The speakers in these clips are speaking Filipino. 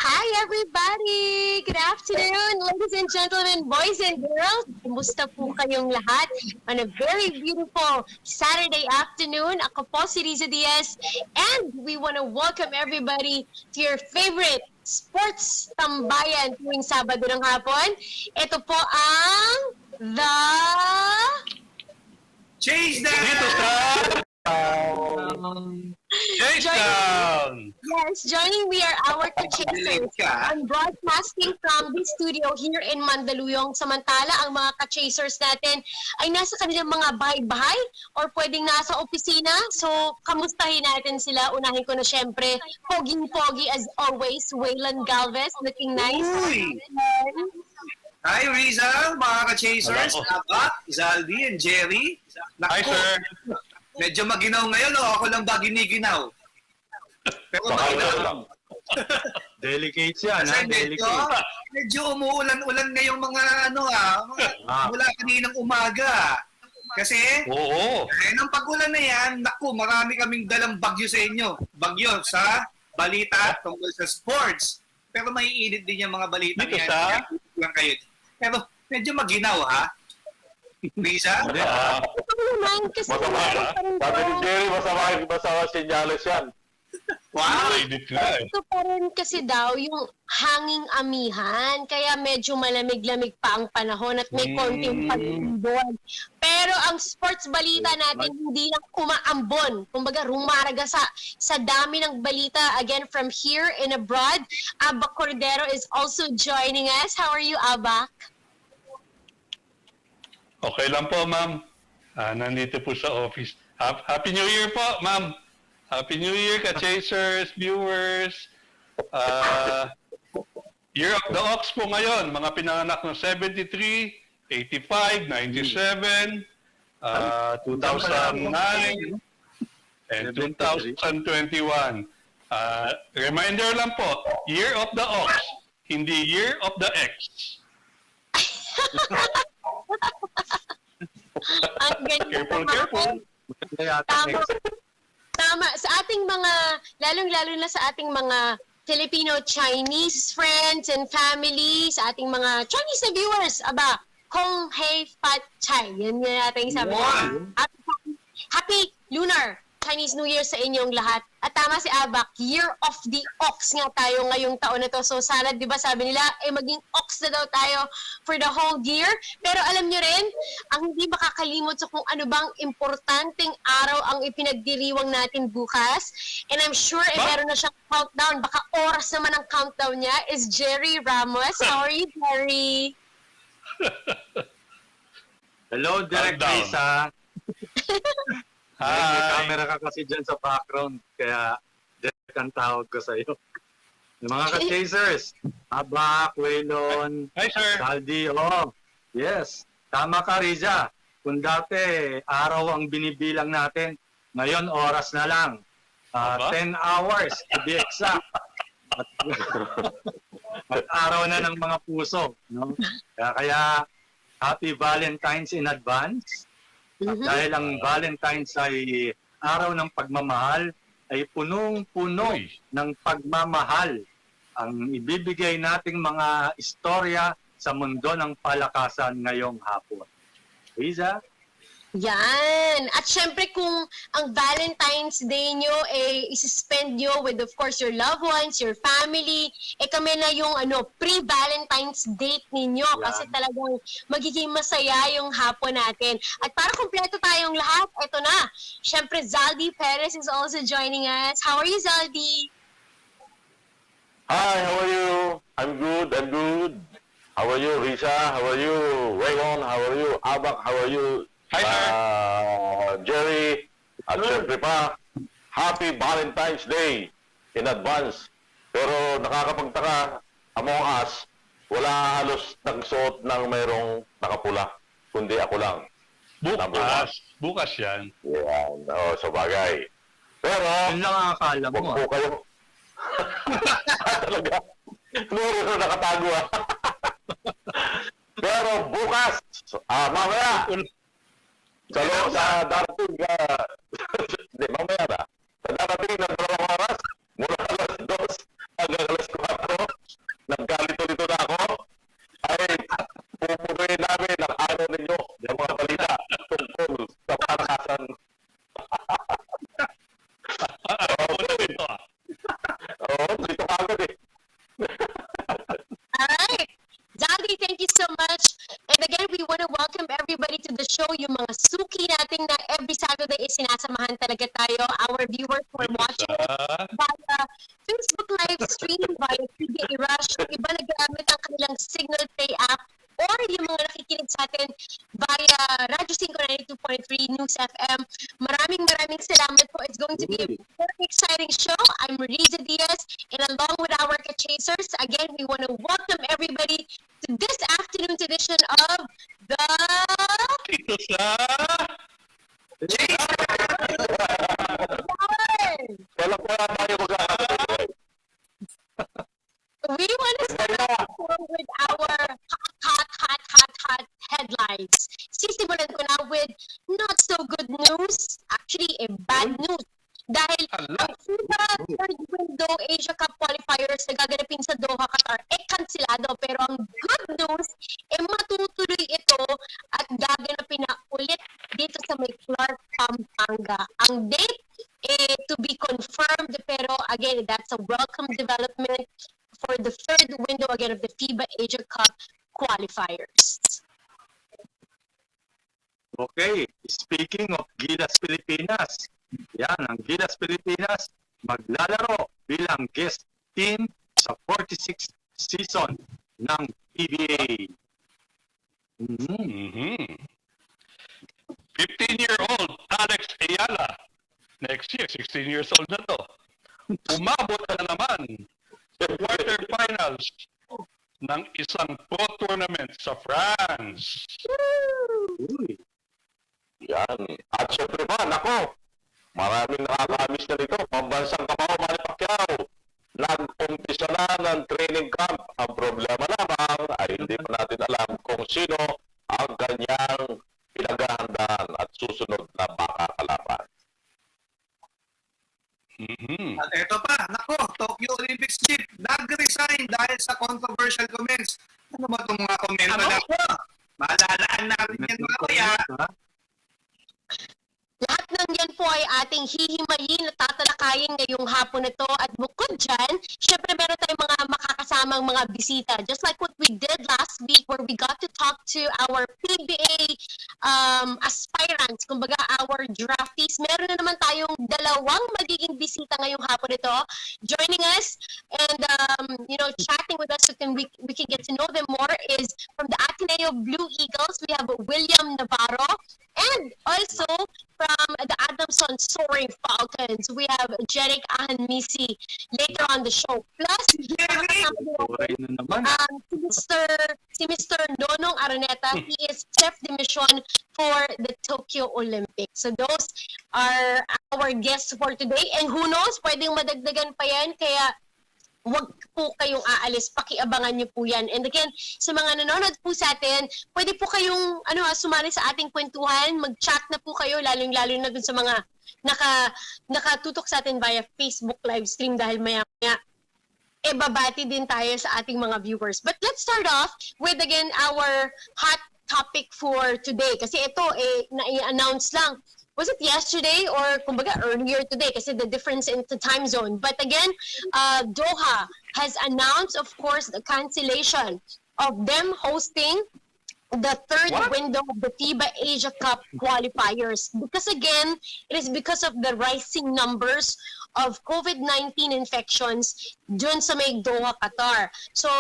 Hi everybody! Good afternoon, ladies and gentlemen, boys and girls. Kumusta po kayong lahat on a very beautiful Saturday afternoon? Ako po si Riza Diaz and we want to welcome everybody to your favorite sports tambayan tuwing Sabado ng hapon. Ito po ang The Chasedown! Chasedown! Yes, joining me are our ka-chasers. I'm broadcasting from the studio here in Mandaluyong. Samantala, ang mga ka-chasers natin ay nasa kanilang mga bahay-bahay or pwedeng nasa opisina. So, kamustahin natin sila. Unahin ko na syempre, poging-pogi as always, Waylon Galvez, looking nice. Uy! Hi, Riza, mga ka-chasers, Abak, Zaldi, and Jerry. Hi, sir. Medyo maginaw ngayon, o ako lang ba giniginaw? Pero maginaw lang. Delicate yan, ha? Kasi Delicate. medyo umuulan-ulan ngayong mga mula kaninang umaga. Kasi, ng pag-ulan na yan, naku, marami kaming dalang bagyo sa inyo. Bagyo sa balita tungkol sa sports. Pero may init din yung mga balita Dito yan. sa? Lang kayo. Pero medyo maginaw, ha? Risa? Hindi, Ito naman, kasi Sabi ni Jerry, masama sinyales yan. Wow! ito pa rin kasi daw yung hanging amihan. Kaya medyo malamig-lamig pa ang panahon at may konting pag-ibon. Pero ang sports balita natin hindi lang umaambon. Kumbaga rumaraga sa dami ng balita. Again, from here and abroad, Abak Cordero is also joining us. How are you, Abak? Okay lang po, ma'am. Nandito po sa office. Happy New Year po, ma'am. Happy New Year, ka-chasers, viewers. Year of the Ox po ngayon. Mga pinanganak ng 73, 85, 97, 2009, and 2021. Reminder lang po, Year of the Ox, hindi Year of the X. Ang ganda. Careful. Tama. Sa ating mga, lalong-lalo na sa ating mga Filipino-Chinese friends and family, sa ating mga Chinese na viewers, aba, Kong Hei Fat Chai. Yan nga natin sabi. Happy Lunar Chinese New Year sa inyong lahat. At tama si Abak, Year of the Ox nga tayo ngayong taon na to. So sana, di ba sabi nila, maging ox na daw tayo for the whole year. Pero alam nyo rin, ang hindi makakalimot sa kung ano bang importanteng araw ang ipinagdiriwang natin bukas. And I'm sure meron na siyang countdown. Baka oras naman ang countdown niya is Jerry Ramos. How are you, Jerry? Hello, Direk Lisa. May Hi. camera ka kasi dyan sa background, kaya Direk ang tawag ko sa iyo. Yung mga ka-chasers, Abak, Waylon, Hi, sir. Saldi, yes, tama ka, Riza. Kung dati, araw ang binibilang natin, ngayon oras na lang. 10 hours, to be exact. At araw na ng mga puso. No? Kaya happy Valentine's in advance. At dahil ang Valentine's ay araw ng pagmamahal, ay punong-puno ng pagmamahal ang ibibigay nating mga istorya sa mundo ng palakasan ngayong hapon. Riza? Yan. At syempre kung ang Valentine's Day nyo isi-spend nyo with of course your loved ones, your family, kami na yung pre-Valentine's date ninyo kasi talagang magiging masaya yung hapon natin. At para kumpleto tayong lahat, eto na. Syempre Zaldi Perez is also joining us. How are you, Zaldi? Hi, how are you? I'm good. How are you, Riza? How are you, Waylon? How are you, Abak? How are you, Hi, sir. Jerry? At syempre pa, Happy Valentine's Day in advance. Pero nakakapagtaka, among us, wala halos nagsuot ng mayroong nakapula, kundi ako lang. Bukas yan. Yan, sa bagay. Pero, Yun lang ang akala mo. huwag po kayo. Talaga. Meron na nakatago Pero bukas, mamaya, sa darating, hindi, mamaya na. Sa darating ng 2 oras, mula alas 2 hanggang alas 4, PBA Rush, yung iba nagamit ang kanilang Signal Pay app, or yung mga nakikinig sa atin via Radyo 592.3 News FM. Maraming salamat po. It's going to be a very exciting show. I'm Riza Diaz, and along with our ka-chasers, again, we want to welcome everybody to this afternoon's edition of the... Ito sa... Wala po na tayo mag-aarap. We want to start off with our hot headlines. Sisimulan ko na with not so good news, actually a bad news. Dahil ang FIBA Third Window Asia Cup Qualifiers na gaganapin sa Doha, Qatar, kansilado. Pero ang good news, matutuloy ito at gaganapin na ulit dito sa may Clark, Pampanga. Ang date, to be confirmed, pero again, that's a welcome development for the third window again of the FIBA Asia Cup Qualifiers. Okay, speaking of Gilas Pilipinas, yan, ang Gilas Pilipinas maglalaro bilang guest team sa 46th season ng PBA. 15-year-old Alex Ayala. Next year, 16 years old na to. Umabot na naman sa quarterfinals ng isang pro tournament sa France. Yan. At syempre pa, nako, maraming nakakamiss na dito. Pambansang Kapaw, Manny Pacquiao. Nag-umpisa na ng training camp. Ang problema lamang ay hindi pa natin alam kung sino ang kanyang pinaghahandaan at susunod na makakalaban. At eto pa, nako, Tokyo Olympics chief nag-resign dahil sa controversial comments. Ano ba itong mga komento na po? Maalalaan natin yan mga kuya. Lahat ng yan po ay ating hihimayin at tatalakayin ngayong hapon na to. At bukod dyan, syempre meron tayong mga makakasamang mga bisita. Just like what we did last week where we got to talk to our PBA aspirants, kumbaga our draftees. Meron na naman tayong dalawang magiging bisita ngayong hapon ito. Joining us and chatting with us so we can get to know them more is from the Ateneo Blue Eagles. We have William Navarro. And also from the Adamson Soaring Falcons, we have Jerrick Ahanmisi later on the show. Plus, si Mr. Nonong Araneta, he is chef de mission for the Tokyo Olympics. So those are our guests for today. And who knows, pwedeng madagdagan pa yan. Kaya wag po kayong aalis, pakiabangan niyo po yan. And again, sa mga nanonood po sa atin, pwede po kayong sumali sa ating kwentuhan, mag-chat na po kayo, lalong-lalo na dun sa mga nakatutok sa atin via Facebook live stream dahil maya-maya babati din tayo sa ating mga viewers. But let's start off with again our hot topic for today. Kasi ito, na-i-announce lang. Was it yesterday or kumbaga earlier today kasi the difference in the time zone. But again, Doha has announced, of course, the cancellation of them hosting the third window of the FIBA Asia Cup Qualifiers. Because again, it is because of the rising numbers of COVID-19 infections dun sa may Doha, Qatar. So,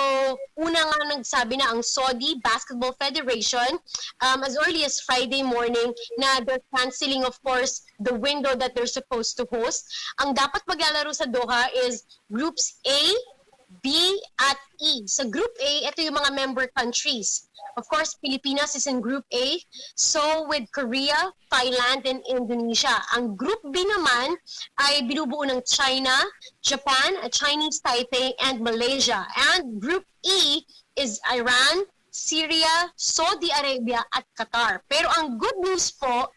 una nga nagsabi na ang Saudi Basketball Federation as early as Friday morning na they're canceling, of course, the window that they're supposed to host. Ang dapat maglalaro sa Doha is Groups A, B, at E. Sa Group A, ito yung mga member countries. Of course, Pilipinas is in Group A. So with Korea, Thailand, and Indonesia. Ang Group B naman ay binubuo ng China, Japan, Chinese Taipei, and Malaysia. And Group E is Iran, Syria, Saudi Arabia, at Qatar. Pero ang good news po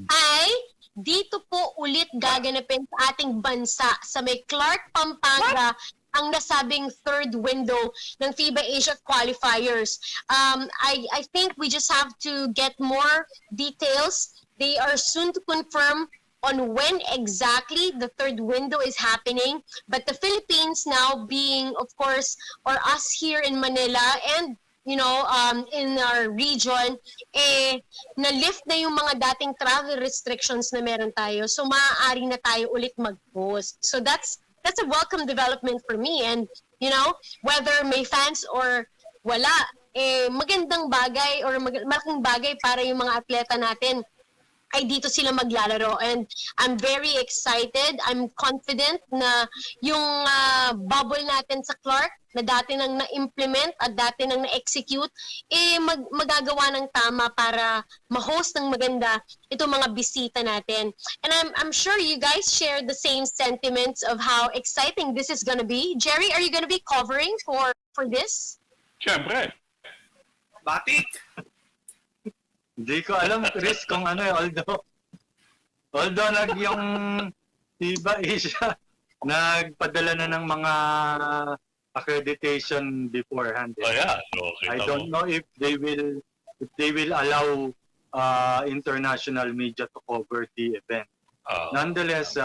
ay dito po ulit gaganapin sa ating bansa sa may Clark, Pampanga, ang nasabing third window ng FIBA Asia Qualifiers. I think we just have to get more details. They are soon to confirm on when exactly the third window is happening. But the Philippines now being, of course, or us here in Manila and in our region, na-lift na yung mga dating travel restrictions na meron tayo. So maaari na tayo ulit mag-host. So that's a welcome development for me. And whether may fans or wala, magandang bagay or malaking bagay para yung mga atleta natin ay dito sila maglalaro. And I'm very excited. I'm confident na yung bubble natin sa Clark na dati nang na-implement at dati nang na-execute, magagawa ng tama para ma-host ng maganda itong mga bisita natin. And I'm sure you guys share the same sentiments of how exciting this is gonna be. Jerry, are you gonna be covering for this? Siyempre. Bakit? Hindi ko alam, Chris, kung ano although yung FIBA Asia nagpadala na ng mga accreditation beforehand. Oh, yeah. So, I don't know if they will allow international media to cover the event. Nonetheless,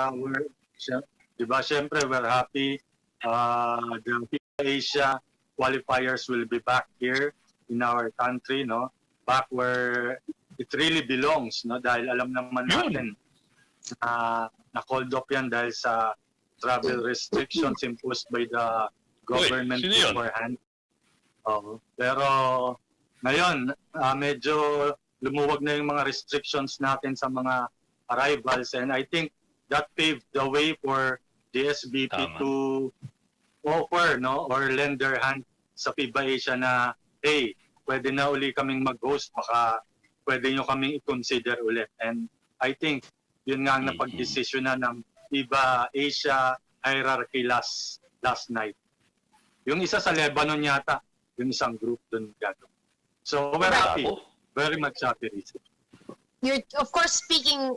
syempre we're happy. The FIBA Asia qualifiers will be back here in our country, no? Back where it really belongs, no? Dahil alam naman natin na called off yan dahil sa travel restrictions imposed by the government beforehand. Pero ngayon, medyo lumuwag na yung mga restrictions natin sa mga arrivals, and I think that paved the way for the SBP to offer, no, or lend their hand sa FIBA Asia na, hey, pwede na uli kaming mag-host, baka pwede nyo kaming i-consider ulit. And I think yun nga ang napag-desisyon na ng FIBA Asia hierarchy last night. Yung isa sa Lebanon yata, yung isang group dun gagawin. So we're happy. Very much happy, Risa. You're, of course, speaking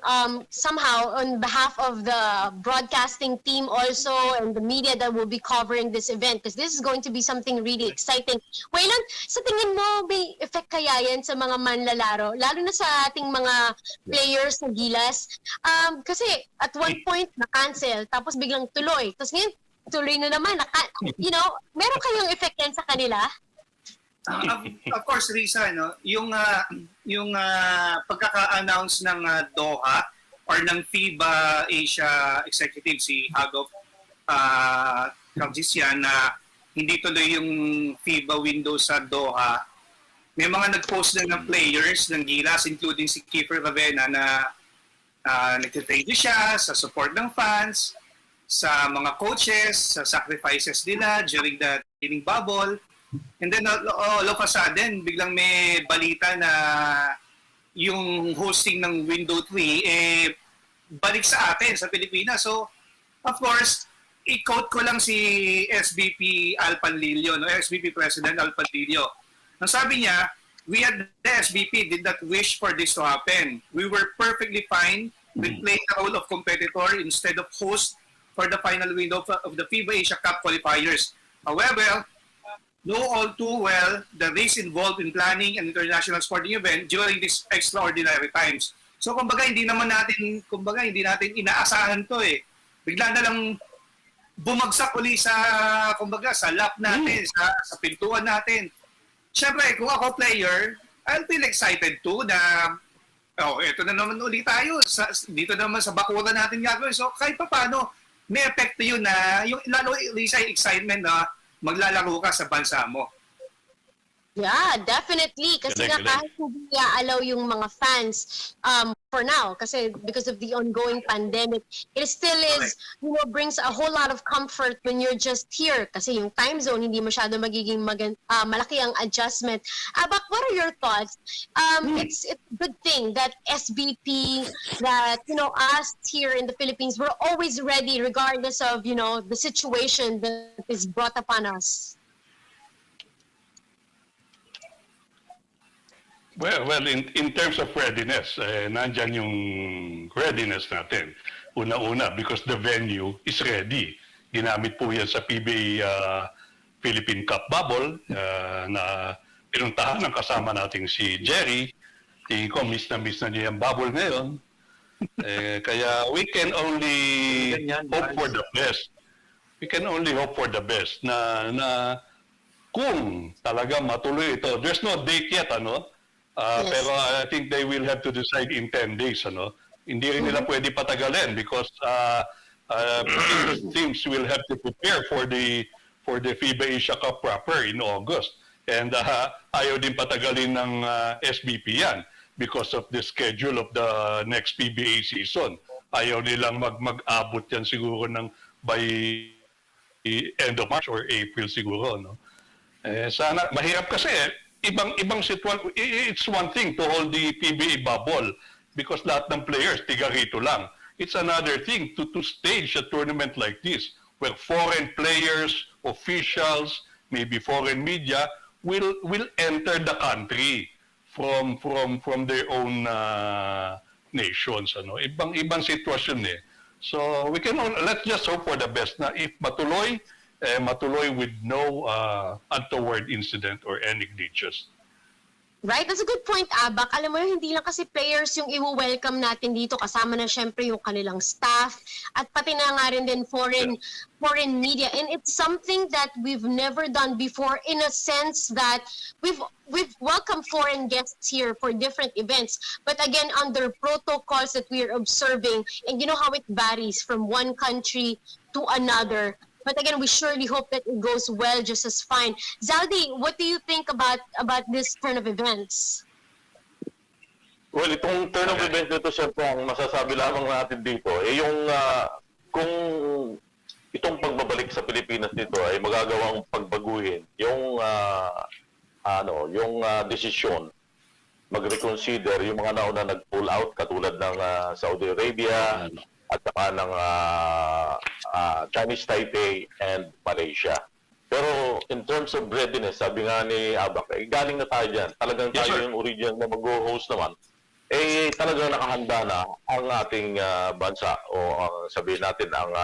somehow on behalf of the broadcasting team also and the media that will be covering this event, because this is going to be something really exciting. Waylon, sa tingin mo, may effect kaya yan sa mga manlalaro, lalo na sa ating mga players na gilas? Kasi at one point, na-cancel, tapos biglang tuloy. Tapos ngayon, tuloy na naman. Meron kayong effect yan sa kanila? Of course, Risa, no? Yung pagkaka-announce ng Doha or ng FIBA Asia Executive, si Hagop Kamsisyan, na hindi tuloy yung FIBA window sa Doha. May mga nag-post na ng players ng Gilas, including si Kiefer Ravena, na nag-thank you siya sa support ng fans, sa mga coaches, sa sacrifices nila during the training bubble. And then all of a sudden, biglang may balita na yung hosting ng Window 3 balik sa atin, sa Pilipinas. So, of course, i-quote ko lang si SBP Al Panlilio, no? SBP President Al Panlilio. Ang sabi niya, we at the SBP did not wish for this to happen. We were perfectly fine with playing the role of competitor instead of host for the final window of the FIBA Asia Cup Qualifiers. However, know all too well the risks involved in planning an international sporting event during these extraordinary times. So kumbaga hindi natin inaasahan to eh. Bigla na lang bumagsak uli sa lap natin, sa pintuan natin. Siyempre, kung ako player, I'll feel excited too na eto na naman uli tayo. Dito naman sa bakuran natin gagawin. So kahit pa paano, may epekto yun na, yung lalo Lisa, excitement na maglalaro ka sa bansa mo. Yeah, definitely. Kasi nga kahit hindi allow yung mga fans for now, kasi because of the ongoing pandemic, it still is, brings a whole lot of comfort when you're just here. Kasi yung time zone, hindi masyado magiging malaki ang adjustment. But what are your thoughts? It's a good thing that SBP, that, us here in the Philippines, we're always ready regardless of, the situation that is brought upon us. Well, in terms of readiness, nandyan yung readiness natin. Una-una, because the venue is ready. Ginamit po yan sa PBA Philippine Cup Bubble na pinuntahan ng kasama nating si Jerry. Tingin ko, miss na niya yung bubble ngayon. Kaya we can only hope for the best. We can only hope for the best na kung talaga matuloy ito. There's no date yet, Yes. Pero I think they will have to decide in 10 days, Hindi rin nila pwede patagalin because teams will have to prepare for for the FIBA Asia Cup proper in August. And ayaw din patagalin ng SBP yan because of the schedule of the next PBA season. Ayaw nilang mag-abot yan siguro ng by end of March or April siguro. No? Sana, mahirap kasi ibang sitwasyon. It's one thing to hold the PBA bubble because lahat ng players, tiga rito lang. It's another thing to stage a tournament like this where foreign players, officials, maybe foreign media will enter the country from their own nations. Ano? Ibang sitwasyon eh. So let's just hope for the best na if matuloy with no untoward incident or any glitches. Right? That's a good point, Abak. Alam mo, hindi lang kasi players yung i-welcome natin dito. Kasama na syempre yung kanilang staff at pati na nga rin din foreign media. And it's something that we've never done before in a sense that we've welcomed foreign guests here for different events. But again, under protocols that we are observing, and you know how it varies from one country to another. But again, we surely hope that it goes well just as fine. Zaldi, what do you think about this turn of events? Well, itong turn of events nito, siyempre, ang masasabi lamang natin dito, yung kung itong pagbabalik sa Pilipinas nito ay magagawang pagbaguhin yung desisyon, mag-reconsider yung mga nauna nag-pull out katulad ng Saudi Arabia at saka ng Chinese Taipei and Malaysia. Pero in terms of readiness, sabi nga ni Abak, galing na tayo dyan. Talagang tayo yung original na mag-host naman. Talagang nakahanda na ang ating bansa o sabihin natin ang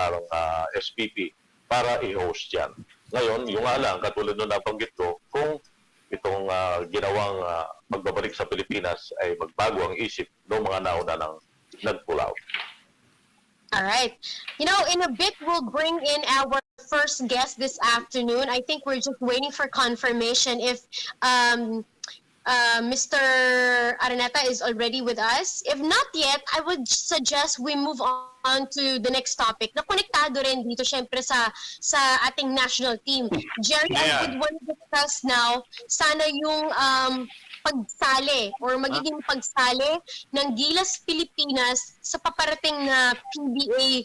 SPP para i-host yan. Ngayon, yung lang, katulad nung nabanggit ko, kung itong ginawang magbabalik sa Pilipinas ay magbago ang isip ng mga nauna ng nag-pull out. All right. You know, in a bit, we'll bring in our first guest this afternoon. I think we're just waiting for confirmation if Mr. Araneta is already with us. If not yet, I would suggest we move on to the next topic. Na konektado rin dito, syempre, sa ating national team. Jerry, I would want to discuss now, sana yung pagsali or magiging pagsali ng Gilas Pilipinas sa paparating na PBA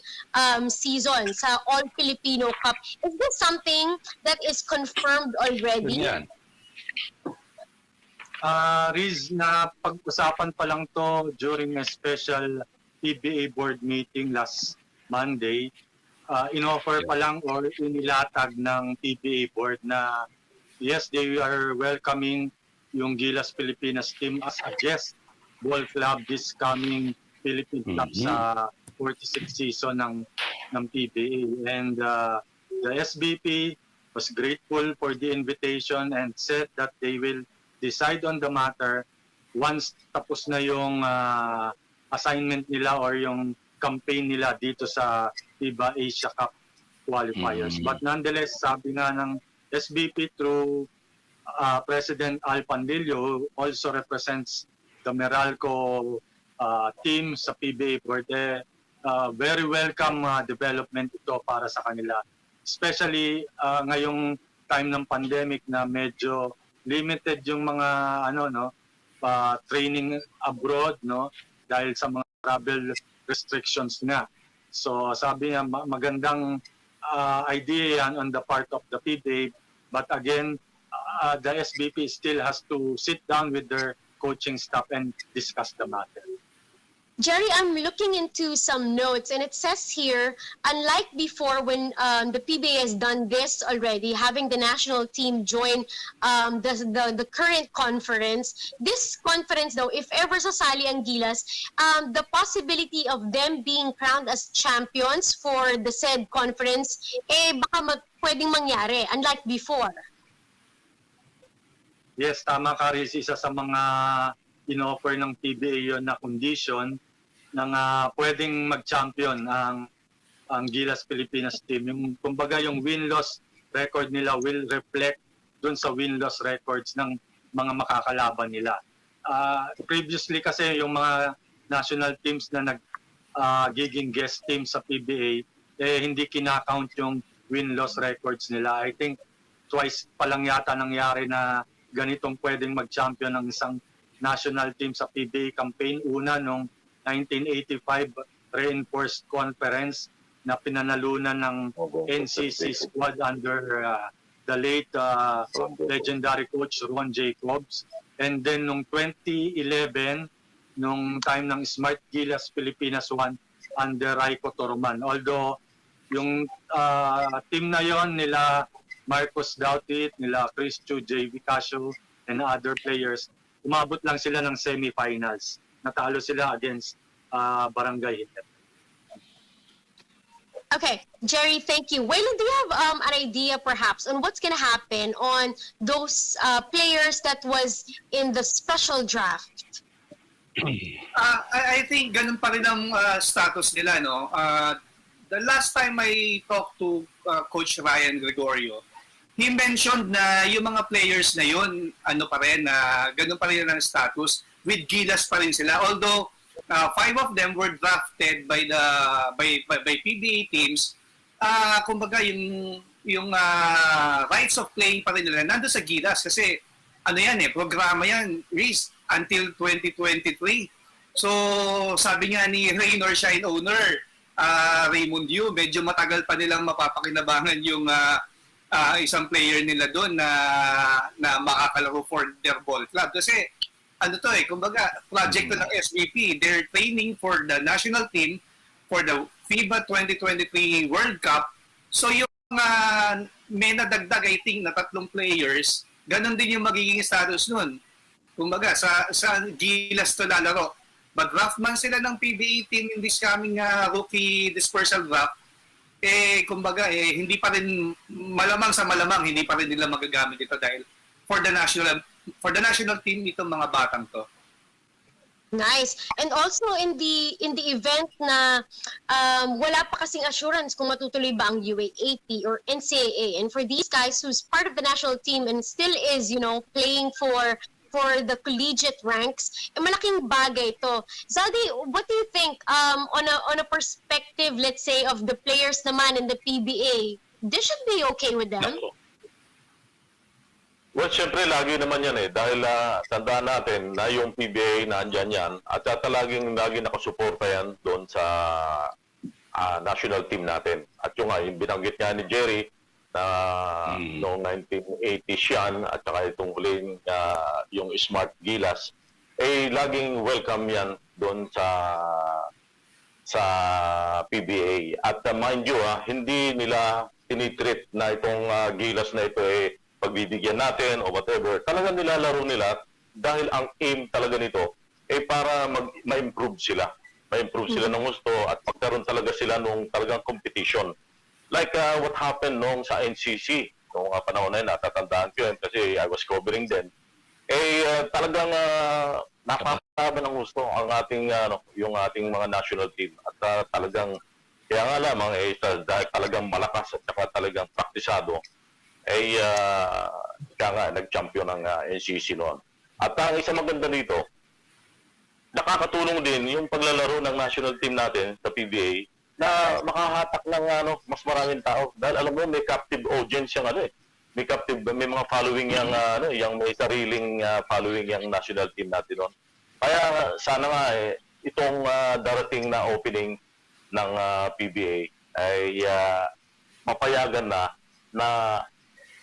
season sa All-Filipino Cup. Is this something that is confirmed already? Riz, na pag-usapan pa lang to during a special PBA board meeting last Monday. In-offer pa lang or inilatag ng PBA board na yes, they are welcoming yung Gilas Pilipinas team as a guest ball club this coming Philippine Cup sa 46th season ng PBA. And the SBP was grateful for the invitation and said that they will decide on the matter once tapos na yung assignment nila or yung campaign nila dito sa FIBA Asia Cup Qualifiers. But nonetheless, sabi nga ng SBP through President Al Pandillo, who also represents the Meralco team sa PBA board, very welcome development ito para sa kanila. Especially ngayong time ng pandemic na medyo limited yung mga training abroad, no, dahil sa mga travel restrictions nga. So sabi niya magandang idea yan on the part of the PBA, but again the SBP still has to sit down with their coaching staff and discuss the matter. Jerry, I'm looking into some notes and it says here, unlike before when the PBA has done this already, having the national team join the current conference, this conference though, if ever sasali ang Gilas, the possibility of them being crowned as champions for the said conference, baka pwedeng mangyari, unlike before. Yes, tama ka, Riz. Isa sa mga in-offer ng PBA yon na condition na pwedeng mag-champion ang Gilas Pilipinas team. Yung, kumbaga yung win-loss record nila will reflect dun sa win-loss records ng mga makakalaban nila. Previously kasi yung mga national teams na nagiging guest team sa PBA, hindi kinakount yung win-loss records nila. I think twice pa lang yata nangyari na ganitong pwedeng mag-champion ng isang national team sa PBA campaign. Una noong 1985 Reinforced Conference na pinanalunan ng NCC squad under the late legendary coach Ron Jacobs. And then noong 2011, nung time ng Smart Gilas Pilipinas 1 under Raiko Torman. Although yung team na yon nila Marcos Dautit, nila Chris Chu, JV Casio, and other players, umabot lang sila ng semifinals. Natalo sila against Barangay Hitet. Okay, Jerry, thank you. Waylon, do you have an idea perhaps on what's going to happen on those players that was in the special draft? I think ganun pa rin ang status nila, no? The last time I talked to Coach Ryan Gregorio, he mentioned na yung mga players na yun, ano pa rin, ganun pa rin ang status, with Gilas pa rin sila. Although 5 of them were drafted by PBA teams, kumbaga yung rights of playing pa rin nila nando sa Gilas kasi ano yan programa yan until 2023. So sabi nga ni Rain or Shine owner Raymond Yu, medyo matagal pa nilang mapapakinabangan yung isang player nila doon na makakalaro for their ball club kasi ano to kumbaga project to ng SVP. They're training for the national team for the FIBA 2023 World Cup. So yung may nadagdag I think na 3 players, ganun din yung magiging status nun. Kumbaga sa Gilas to lalaro. But draft man sila ng PBA team in this coming rookie dispersal draft, kumbaga hindi pa rin malamang hindi pa rin nila magagamit ito dahil for the national team itong mga batang to. Nice. And also in the event na wala pa kasing assurance kung matutuloy ba ang UAAP or NCAA, and for these guys who's part of the national team and still is, playing for the collegiate ranks, malaking bagay ito. Zaldi, what do you think on a perspective, let's say, of the players naman in the PBA? This should be okay with them? Well, syempre, lagi naman yan dahil tandaan natin na yung PBA na andyan yan at lagi nakasuporta yan doon sa national team natin. At yung binanggit nga ni Jerry na noong 1980s yan at saka itong huling yung Smart Gilas, laging welcome yan doon sa PBA. At mind you, hindi nila tinitreat na itong Gilas na ito pagbibigyan natin o whatever, talagang nilalaro nila dahil ang aim talaga nito para ma-improve sila. Ma-improve sila ng gusto at magkaroon talaga sila nung talagang competition. Like what happened nung sa NCC, nung panahon na yun, natatandaan ko yun kasi I was covering then. Talagang napakahaba ng gusto ang ating, yung ating mga national team. At talagang, kaya nga lamang, dahil talagang malakas at saka talagang praktisado, nag-champion ng NCC noon. At ang isang maganda dito, nakakatulong din yung paglalaro ng national team natin sa PBA na makahatak ng mas maraming tao. Dahil alam mo, may captive audience yung may mga following yung may sariling following yung national team natin noon. Kaya sana nga itong darating na opening ng PBA ay mapayagan na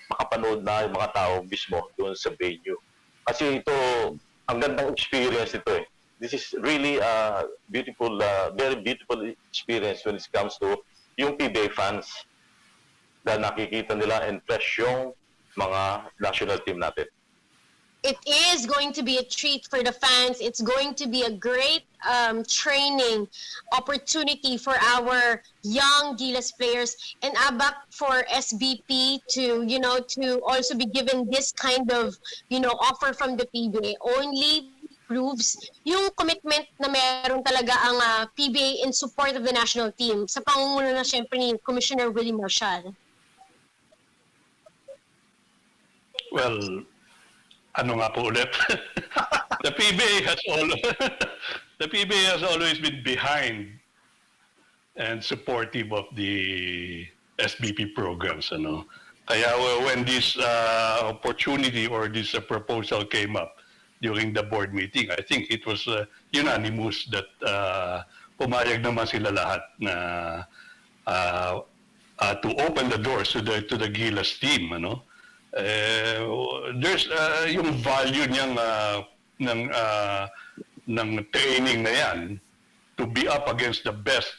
makapanood na yung mga tao mismo doon sa venue. Kasi ito, ang gandang experience ito This is really a beautiful, very beautiful experience when it comes to yung PBA fans na nakikita nila and fresh yung mga national team natin. It is going to be a treat for the fans. It's going to be a great training opportunity for our young Gilas players, and ABAC for SBP to also be given this kind of offer from the PBA only proves yung commitment na meron talaga ang PBA in support of the national team sa pangunguna na syempre ni Commissioner William Navarro. Well, ano nga po ulit? The PBA has always been behind and supportive of the SBP programs, ano. Kaya when this opportunity or this proposal came up during the board meeting, I think it was unanimous that pumayag naman sila lahat na to open the doors to the Gilas team, ano. There's yung value niyang ng training na yan to be up against the best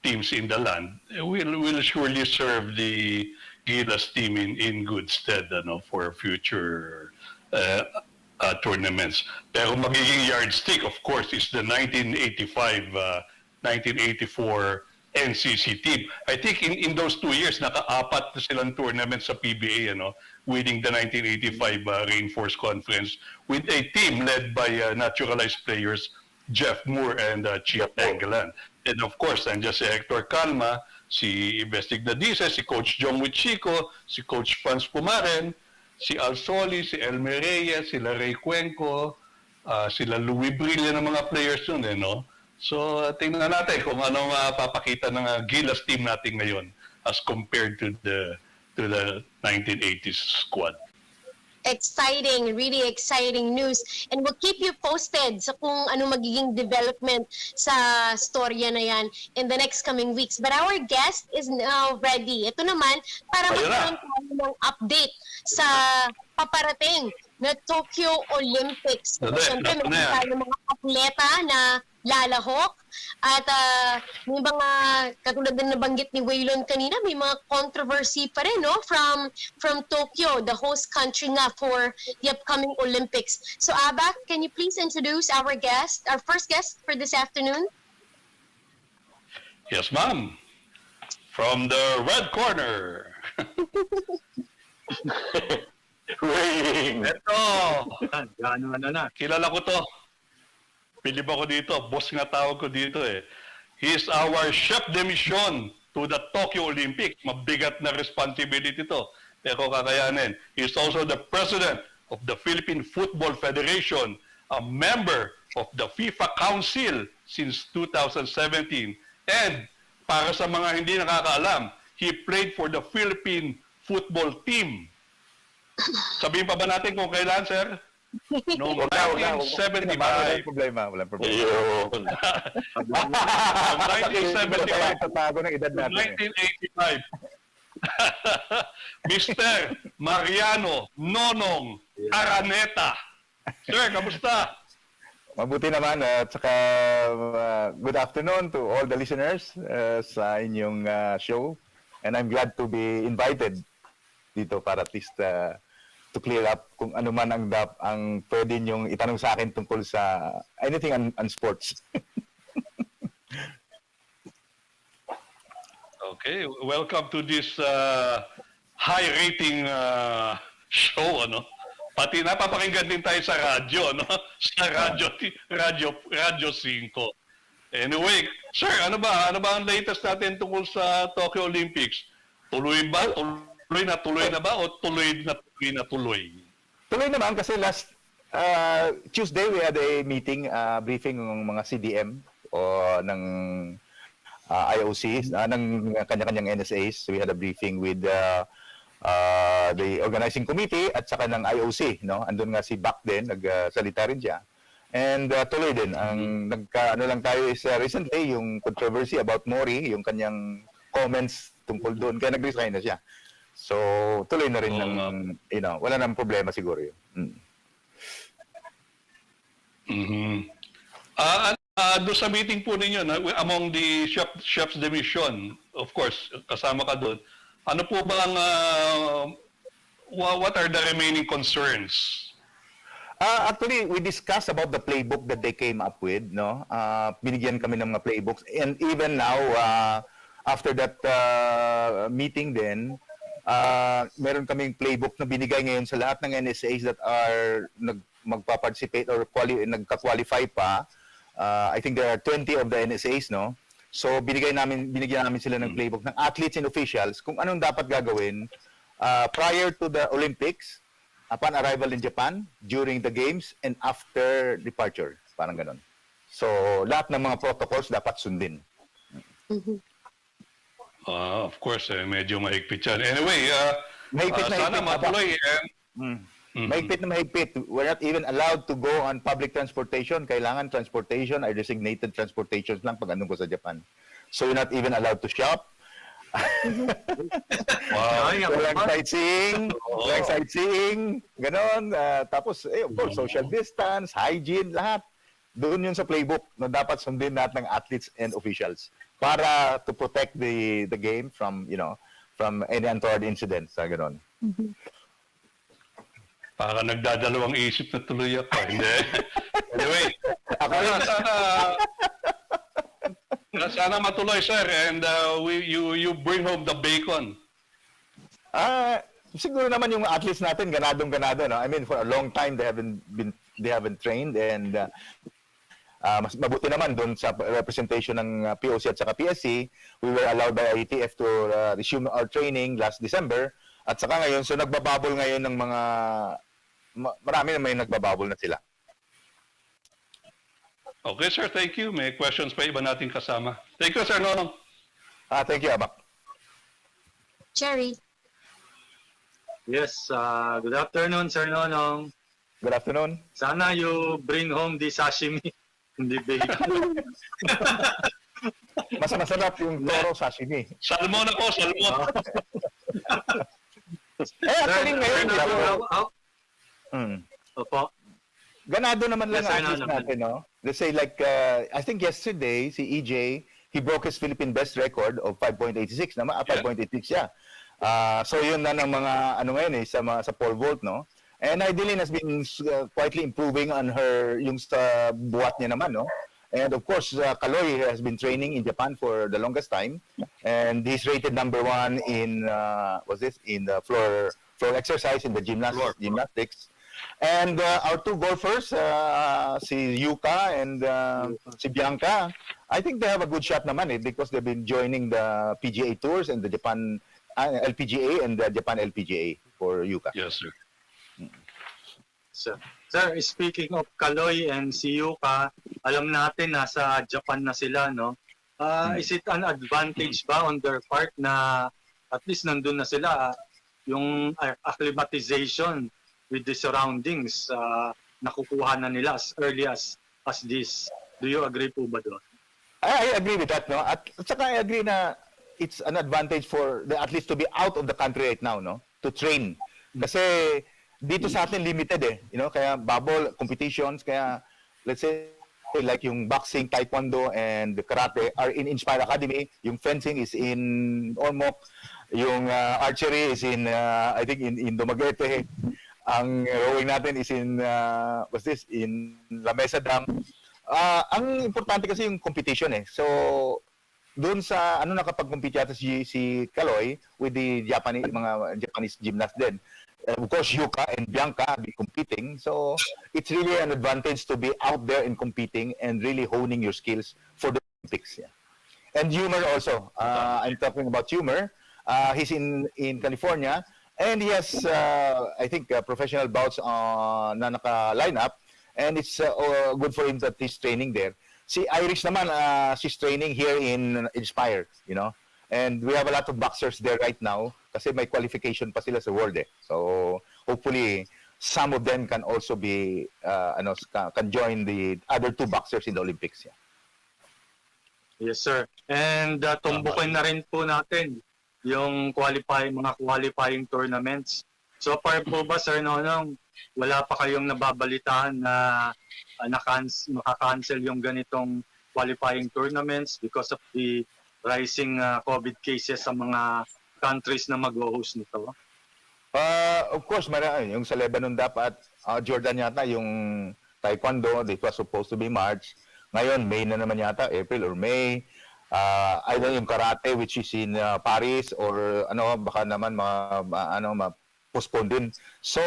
teams in the land will surely serve the Gilas team in good stead, ano, for future tournaments. Pero magiging yardstick, of course, is the 1984 NCC team. I think in those 2 years, naka-apat na silang tournament sa PBA, ano, winning the 1985 Reinforced Conference with a team led by naturalized players Jeff Moore and Chief Engelan. And of course, nandiyan si Hector Calma, si Bestig Nadice, si Coach Jong Wichico, si Coach Franz Pumaren, si Alsoli, si Elmer Reyes, sila Ray Cuenco, sila Louis Brilla ng mga players yun, no? So, tingnan natin kung anong papakita ng Gilas team natin ngayon as compared to the 1980s squad. Exciting, really exciting news. And we'll keep you posted sa kung ano magiging development sa storya na yan in the next coming weeks. But our guest is now ready. Ito naman, para magkaroon tayo ng update sa paparating na Tokyo Olympics. Siyempre, meron tayo mga atleta na lalahok. At may mga, katulad na nabanggit ni Waylon kanina, may mga controversy pa rin, no? From Tokyo, the host country nga for the upcoming Olympics. So, Abak, can you please introduce our first guest for this afternoon? Yes, ma'am. From the red corner. Ito. Kilala ko to. Pilip ako dito. Boss nga tawag ko dito eh. He is our chef de mission to the Tokyo Olympics. Mabigat na responsibility to. Pero kakayanin. He is also the president of the Philippine Football Federation, a member of the FIFA Council since 2017. And para sa mga hindi nakakaalam, he played for the Philippine football team. Sabihin pa ba natin kung kailan, sir? Noong 1975. Walang problema. Noong 1975. Tatago ng edad natin. 1985. Mr. Mariano Nonong Araneta. Sir, kamusta? Mabuti naman at saka good afternoon to all the listeners sa inyong show. And I'm glad to be invited dito para at least to clear up kung ano man ang pwede niyong itanong sa akin tungkol sa anything on sports. Okay, welcome to this high rating show, ano? Pati napapakinggan din tayo sa radyo, no? Sa radyo 5. Anyway, sir, ano ba ang latest natin tungkol sa Tokyo Olympics? Tuloy na ba o tuloy na tuloy? Tuloy naman kasi last Tuesday we had a meeting, briefing ng mga CDM o ng IOCs, ng kanya-kanyang NSAs. So we had a briefing with the organizing committee at saka ng IOC, no? Andun nga si Bak din, nagsalita rin siya. And tuloy din, ang ano lang tayo is recently yung controversy about Mori, yung kanyang comments tungkol doon, kaya nag-resign na siya. So, tuloy na rin wala nang problema siguro yun. Doon sa meeting po ninyo, among the chefs de mission, of course, kasama ka doon, ano po ba ang, what are the remaining concerns? Actually, we discussed about the playbook that they came up with, no? Binigyan kami ng mga playbooks. And even now, after that meeting din, meron kaming playbook na binigay ngayon sa lahat ng NSAs that are magpa-participate or nagka-qualify pa. I think there are 20 of the NSAs, no? So binigyan namin sila ng playbook ng athletes and officials kung anong dapat gagawin prior to the Olympics, upon arrival in Japan, during the games, and after departure. Parang ganon. So lahat ng mga protocols dapat sundin. Of course, medyo mahigpit yan. Anyway, Mahigpit na sana higpit, matuloy. Mahigpit na mahigpit. We're not even allowed to go on public transportation. Kailangan transportation ay designated transportations lang pag andun ko sa Japan. So you're not even allowed to shop. Walang sightseeing, ganon. Tapos, of course, social distance, hygiene, lahat. Doon yun sa playbook na dapat sundin natin ng athletes and officials para to protect the game from, from any untoward incidents. Ganon. Para nagdadalawang isip na tuloy ako. Hindi. Anyway, sana matuloy, sir, and you bring home the bacon. Siguro naman yung athletes natin ganadong-ganado, no? I mean, for a long time they haven't trained, and mas mabuti naman doon sa representation ng POC at saka PSC. We were allowed by IETF to resume our training last December, at saka ngayon, so nagbababol ngayon ng mga marami na may nagbababol na sila. Okay, sir, thank you. May questions pa iba nating kasama. Thank you, sir Nonong. Thank you, Abak. Jerry. Yes, good afternoon, Sir Nonong. Good afternoon. Sana you bring home the sashimi, hindi bacon. Mas masarap yung toro sashimi. Salmon ako, salmon. Actually ngayon, Opo. ganado naman lang Yes, ang sir, athletes natin, no? Let's say like, I think yesterday, si EJ, he broke his Philippine best record of 5.86 naman, 5.86 siya. So yun na ng mga, ngayon sa pole vault, no? And Idilin has been quietly improving on her, yung sa buhat niya naman, no? And of course, Kaloy has been training in Japan for the longest time. And he's rated #1 in, in the floor exercise, in the gymnastics. And our two golfers, si Yuka and si Bianca, I think they have a good shot naman because they've been joining the PGA Tours and the Japan LPGA and the Japan LPGA for Yuka. Yes, sir. Sir, speaking of Kaloy and si Yuka, alam natin nasa Japan na sila, no? Is it an advantage ba on their part na at least nandun na sila, yung acclimatization with the surroundings nakukuha na nila as early as this? Do you agree po ba doon? I agree with that, no? At saka I agree na it's an advantage for the athletes to be out of the country right now, no? To train. Kasi dito sa atin limited kaya bubble competitions, kaya let's say like yung boxing, taekwondo, and karate are in Inspire Academy, yung fencing is in Ormoc, yung archery is in I think in Dumaguete, ang rowing natin is in in La Mesa Dam. Ang importante kasi yung competition so doon sa nakapag-compete yata si Kaloy with the Japanese gymnasts din. Of course, Yuka and Bianca be competing. So it's really an advantage to be out there and competing and really honing your skills for the Olympics. Yeah. And Humor also. I'm talking about Humor. He's in California, and he has, I think, professional bouts na naka-line up, and it's good for him that he's training there. Si Irish naman, she's training here in Inspire, and we have a lot of boxers there right now kasi may qualification pa sila sa world So hopefully some of them can also be can join the other two boxers in the Olympics. Yeah. Yes, sir. And tumbukin na rin po natin yung mga qualifying tournaments. So far po ba, Sir Nonong, wala pa kayong nababalitaan na maka-cancel yung ganitong qualifying tournaments because of the rising COVID cases sa mga countries na mag-host nito? Of course, yung sa Lebanon dapat, Jordan yata, yung taekwondo, it was supposed to be March. Ngayon, May na naman yata, April or May. Either yung karate, which is in Paris, or baka naman ma-postpone din. So,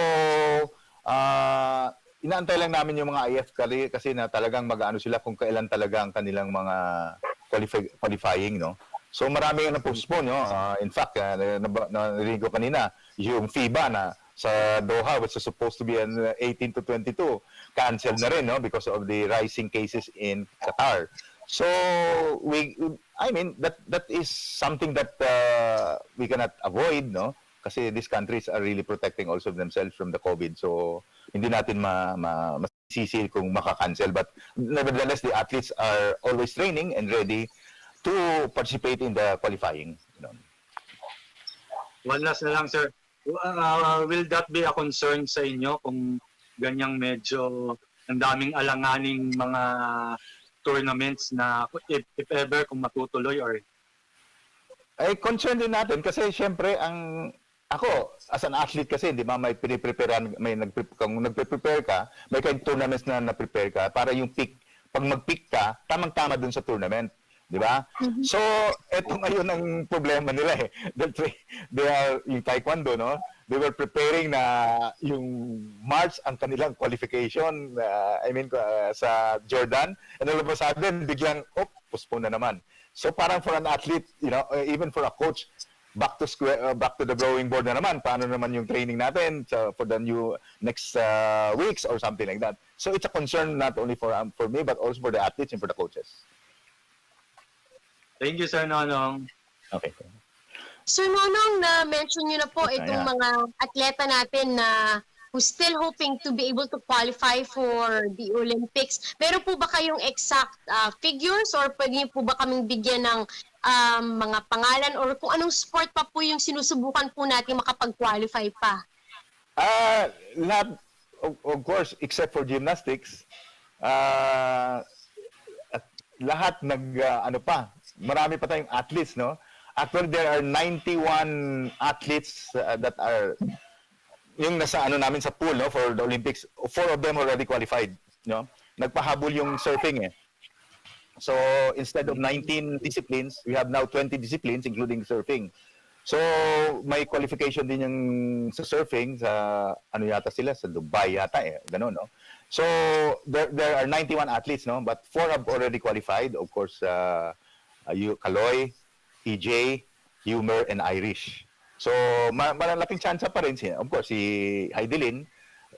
inaantay lang namin yung mga IF kasi na talagang mag-ano sila kung kailan talaga ang kanilang mga qualifying, no? So marami ang na-postpone, no? In fact, narinig ko kanina, yung FIBA na sa Doha, which is supposed to be 18 to 22, canceled na rin, no? Because of the rising cases in Qatar. So I mean that is something that we cannot avoid, no? Kasi these countries are really protecting also themselves from the COVID. So hindi natin masisi kung maka-cancel, but nevertheless the athletes are always training and ready to participate in the qualifying. One last na lang, sir. Will that be a concern sa inyo kung ganyang medyo ang daming alanganing mga tournaments na if ever kung matutuloy or Ay concern din natin kasi syempre ako as an athlete kasi di ba may pinipreparean, kung nagpe-prepare ka, may kind tournaments na na-prepare ka para yung peak, pag mag-peak ka, tamang-tama dun sa tournament. Di ba? So, eto ngayon ang problema nila eh. They are, yung taekwondo, no? They were preparing na yung March ang kanilang qualification, sa Jordan. And all of a sudden, biglang, postpone na naman. So, parang for an athlete, even for a coach, back to the drawing board na naman. Paano naman yung training natin for the new next weeks or something like that. So, it's a concern not only for me, but also for the athletes and for the coaches. Thank you, Sir Nonong. Okay. Sir Nonong, na-mention nyo na po itong mga atleta natin na who's still hoping to be able to qualify for the Olympics. Meron po ba kayong exact figures or pwede niyo po ba kaming bigyan ng mga pangalan or kung anong sport pa po yung sinusubukan po natin makapag-qualify pa? Lahat, of course, except for gymnastics, lahat marami pa tayong athletes, no? Actually, there are 91 athletes that are yung nasa namin sa pool, no, for the Olympics. 4 of them already qualified, no? Nagpahabol yung surfing eh. So, instead of 19 disciplines, we have now 20 disciplines including surfing. So, may qualification din yung sa surfing sa yata sila sa Dubai yata eh, gano'n, no? So, there are 91 athletes, no? But 4 have already qualified. Of course, Kaloy, EJ, Humor, and Irish. So, malalaking chance pa rin siya. Of course, si Heidelin,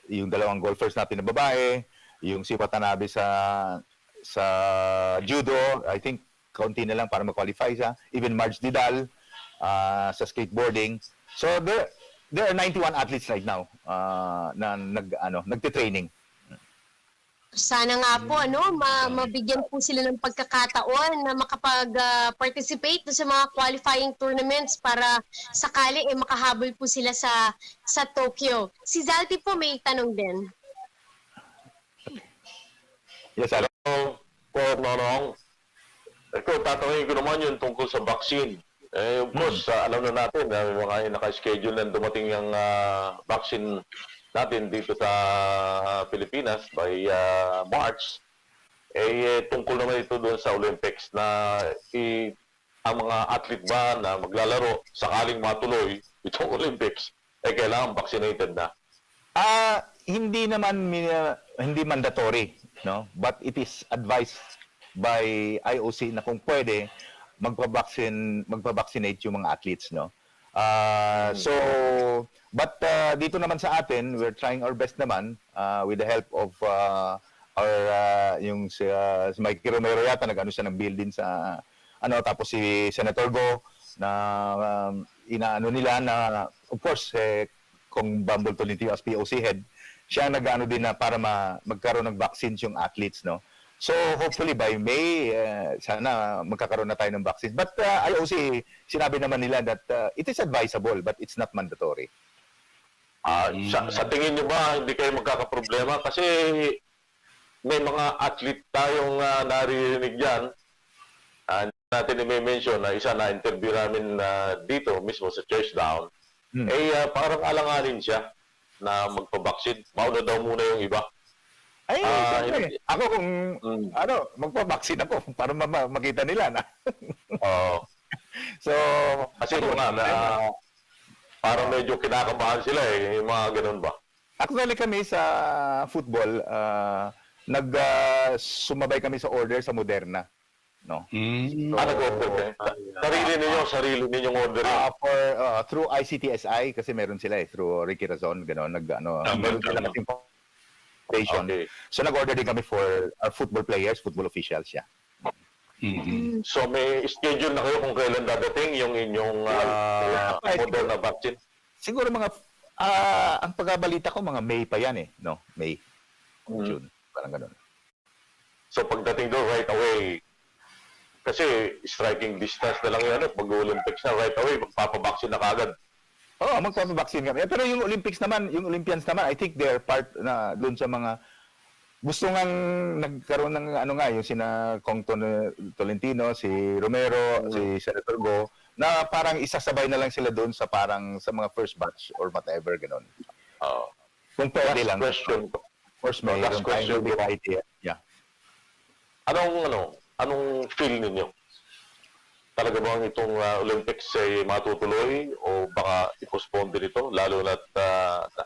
yung dalawang golfers natin na babae, yung si Watanabe sa judo, I think kaunti na lang para ma-qualify siya. Even Marge Didal sa skateboarding. So, there are 91 athletes right now na nagte-training. Sana nga po mabigyan po sila ng pagkakataon na makapag-participate sa mga qualifying tournaments para sakali makahabol po sila sa Tokyo. Si Zalti po may tanong din. Yes, hello po, Nonong. Ito, tatanungin ko naman yung tungkol sa vaccine. Of course, alam na natin na may mga naka-schedule na dumating yung vaccine natin dito sa Pilipinas by March. Tungkol naman ito doon sa Olympics na ang mga athlete ba na maglalaro sakaling matuloy itong Olympics kailangan vaccinated na. Hindi naman hindi mandatory, no? But it is advised by IOC na kung pwede magpa-vaccinate yung mga athletes, no? But dito naman sa atin, we're trying our best naman with the help of our yung si Mike Romero yata nag-ano siya ng bill din sa tapos si Senator Go na inaano nila na of course kung Bumble Tolentino as POC head, siya nag-ano din na para magkaroon ng vaccines yung athletes, no? So hopefully by May sana magkakaroon na tayo ng vaccines. But IOC sinabi naman nila that it is advisable but it's not mandatory. Sa tingin niyo ba hindi kayo magkakaproblema kasi may mga athlete tayong naririnig diyan natin i-mention na isa na interview namin dito mismo sa Chasedown parang alanganin siya na magpa-vaccine. Mauna daw muna yung iba. Ay, ako kung magpa-vaccine ako para makita nila na. So, kasi parang medyo kinakabahan sila yung mga ganun ba? Actually kami sa football, sumabay kami sa order sa Moderna, no? Nag-order sarili ninyong order through ICTSI kasi meron sila through Ricky Razon, gano'n, meron sila kasing foundation. So nag-order din kami for our football players, football officials, yeah. So may schedule na kayo kung kailan dadating yung inyong model na vaccine? Siguro ang pagkabalita ko, mga May pa yan eh. No? May. June. Parang ganun. So pagdating doon right away, kasi striking distance na lang yan, pag-Olympics na right away, magpapabaksin na kagad. Oo, magpapabaksin kami. Pero yung Olympics naman, yung Olympians naman, I think they're part na doon sa mga gusto ngang nagkaroon ng yung sina Kong Tolentino, si Romero, si Senator Go, na parang isasabay na lang sila doon sa parang sa mga first batch or whatever, gano'n. Kung pwede lang. Question. Of course, may Last question. idea. Yeah. Anong feel ninyo? Talaga bang itong Olympics ay matutuloy o baka i-postpone din ito? Lalo na't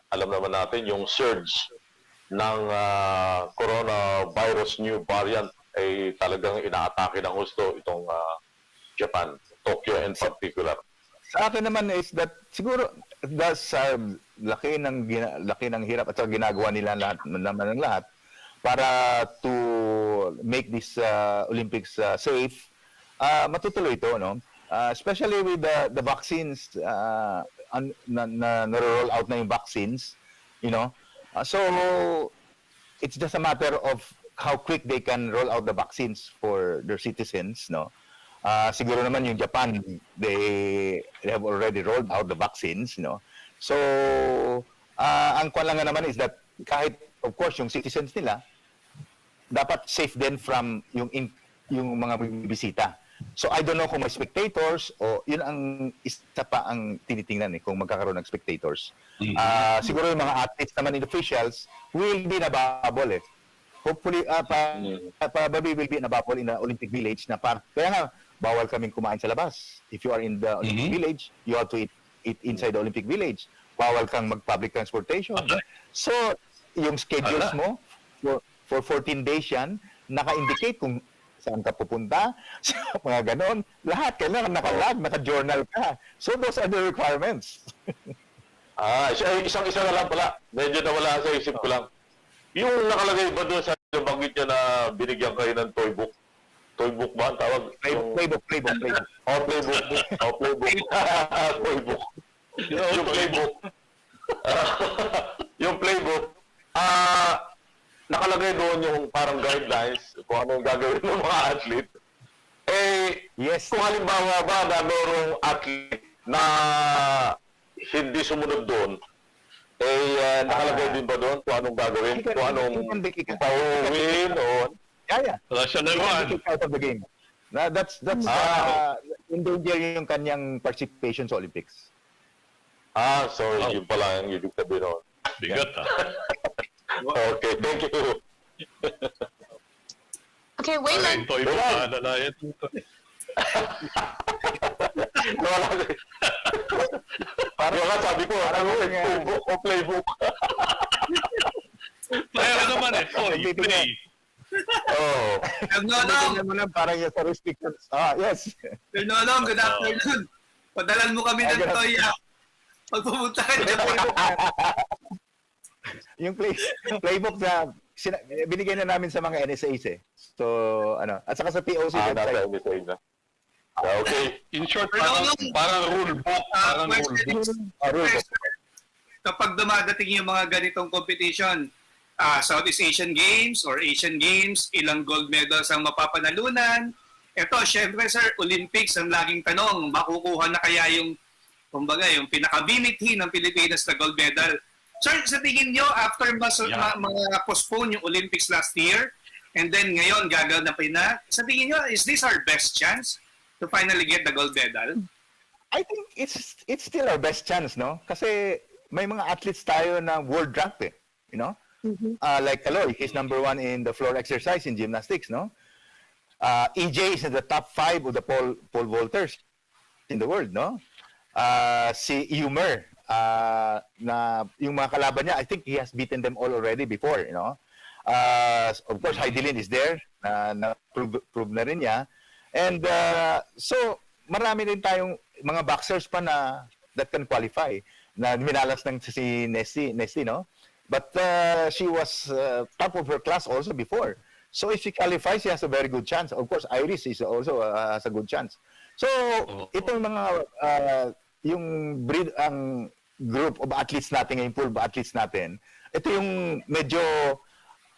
alam naman natin yung surge ng coronavirus new variant ay talagang inaatake ng gusto itong Japan, Tokyo in particular. Sa akin naman is that siguro laki ng hirap at ginagawa nila lahat para to make this Olympics safe. Matutuloy ito, no? Especially with the vaccines na-roll out na yung vaccines, you know. So it's just a matter of how quick they can roll out the vaccines for their citizens, no? Siguro naman yung Japan, they have already rolled out the vaccines, you know. So ang kwan lang naman is that kahit of course yung citizens nila dapat safe din from yung mga bibisita. So I don't know kung may spectators o yun ang isa pa ang tinitingnan kung magkakaroon ng spectators. Siguro yung mga athletes naman and officials will be in a bubble Hopefully probably will be in a bubble in the Olympic Village na kaya nga bawal kaming kumain sa labas. If you are in the Olympic Village, you have to eat inside the Olympic Village. Bawal kang mag-public transportation. So yung schedules mo for 14 days yan, naka-indicate kung saan ka pupunta, mga ganon. Lahat, kailangan naka-log, naka-journal ka. So those are the requirements. Isang-isa na lang pala. Medyo nawala sa isip ko lang. Yung nakalagay ba doon sa banggit niya na binigyan kayo ng toy book? Toy book ba ang tawag? Playbook. Playbook. Toy book. Yung playbook. Yung playbook. Nakalagay doon yung parang guidelines kung anong gagawin ng mga athlete. Yes. Kung halimbawa ba na mayroong athlete na hindi sumunod doon, nakalagay din ba doon kung anong gagawin? Kung anong pauwin o... Yeah. Wala siya laruan. Out of the game. That's endanger yung kanyang participation sa Olympics. So yun pala yung ibig sabihin noon. Bigat Okay, thank you. Okay, William. Toy book na alalayan dito. Wala ko. Parang nga sabi ko, playbook o playbook. Kaya naman play. Nonong, Parang yung sa restrictions. Yes. Nonong, good afternoon. Padalan mo kami ng toya. Pag pumunta ka dyan. Yung playbook na binigay na namin sa mga NSAs So, at saka sa POC Nasa website. MSA na. Okay. In short, parang rule book. Parang rule book. Kapag dumadating yung mga ganitong competition, Southeast Asian Games or Asian Games, ilang gold medals ang mapapanalunan. Ito, syempre sir, Olympics ang laging tanong, makukuha na kaya yung pinaka-bimithi ng Pilipinas na gold medal. Sir, sa tingin nyo, after mga postpone yung Olympics last year, and then ngayon gaganapin na, sa tingin nyo, is this our best chance to finally get the gold medal? I think it's still our best chance, no? Kasi may mga athletes tayo na world rank you know? Like Kaloy, he's number 1 in the floor exercise in gymnastics, no? EJ is in the top 5 of the pole vaulters in the world, no? Si Eumer, na yung mga kalaban niya, I think he has beaten them all already before, you know. Of course, Heidelin is there, na prove na rin niya. And so, marami rin tayong mga boxers pa na that can qualify, na minalas ng si Nesty, no? But she was top of her class also before. So if he qualifies, he has a very good chance. Of course, Iris is also has a good chance. So itong mga yung ang group of athletes natin ngayon, pool of athletes natin, ito yung medyo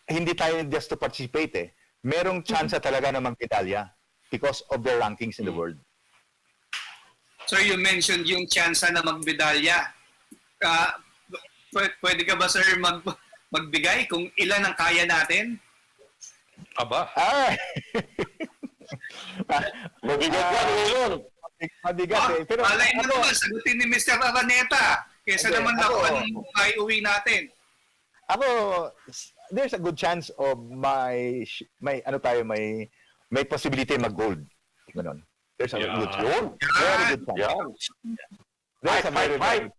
hindi tayo just to participate eh. Merong chance talaga na magmedalya because of their rankings in the world. So you mentioned yung chance na magmedalya. Pwede ka ba, sir, magbigay kung ilan ang kaya natin? Aba. Mabigat yan, Wilon. Mabigat eh. Pero malay mo naman, sagutin ni Mr. Araneta. Kesa Okay, naman ako- anong ay uwi natin. Ako, there's a good chance of may possibility mag-gold. Ganon. There's a Yeah. good chance. Very good chance. Yan. There's a very, Five.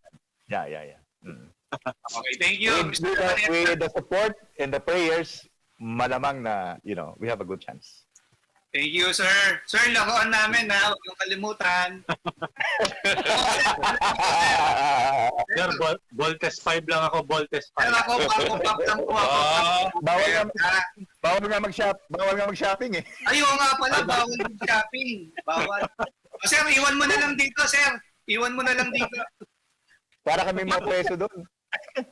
Yeah. Mm. Okay, thank you, With, Mr. Araneta. with the support and the prayers, malamang na, we have a good chance. Thank you, sir. Sir, laruan namin ha. Huwag yung kalimutan. Sir, ball test 5 lang ako, ball test 5. Pero ako, pang-pop lang po ako. Bawal nga mag-shopping eh. Ayaw nga pala, bawal yung shopping. Bawal. Sir, iwan mo na lang dito, sir. Iwan mo na lang dito. Para kami mapreso doon.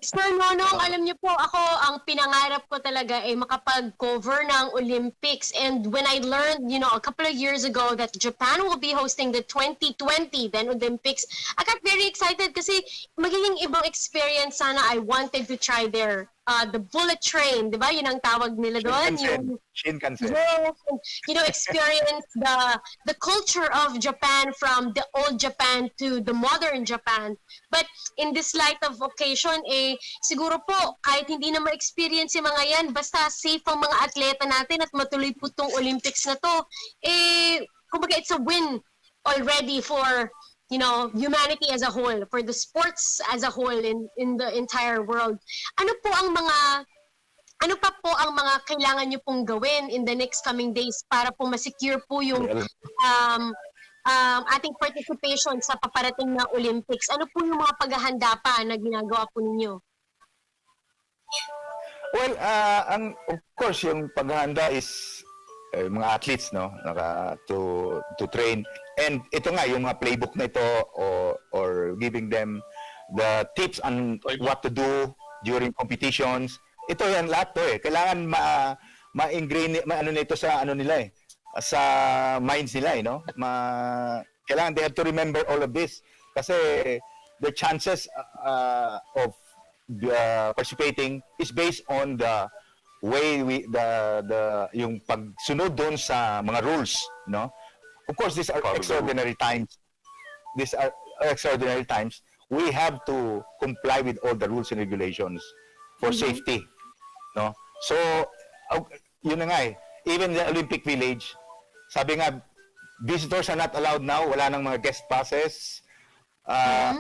Sir Nonong, alam niyo po, ako, ang pinangarap ko talaga ay makapag-cover ng Olympics. And when I learned, a couple of years ago that Japan will be hosting the 2020 then Olympics, I got very excited kasi magiging ibang experience sana. I wanted to try the bullet train, di ba? Yun ang tawag nila doon. Shinkansen. Experience the culture of Japan from the old Japan to the modern Japan. But in this light of occasion, siguro po, kahit hindi na ma-experience yung mga yan, basta safe ang mga atleta natin at matuloy po tong Olympics na to, kumbaga it's a win already for humanity as a whole, for the sports as a whole in the entire world. Ano pa po ang mga kailangan nyo pong gawin in the next coming days para po ma-secure po yung ating participation sa paparating na Olympics? Ano po yung mga paghahanda pa na ginagawa po ninyo? Well, of course, yung paghahanda is mga athletes, to train. And ito nga, yung mga playbook na ito or giving them the tips on what to do during competitions. Ito yan lahat to eh. Kailangan ma-ingrain nito sa nila eh. Sa minds nila eh, no? Kailangan they have to remember all of this kasi the chances of participating is based on the way yung pagsunod doon sa mga rules, no? Of course, these are extraordinary times. These are extraordinary times. We have to comply with all the rules and regulations for safety, no? So, yun na nga eh. Even the Olympic Village, sabi nga, visitors are not allowed now. Wala nang mga guest passes.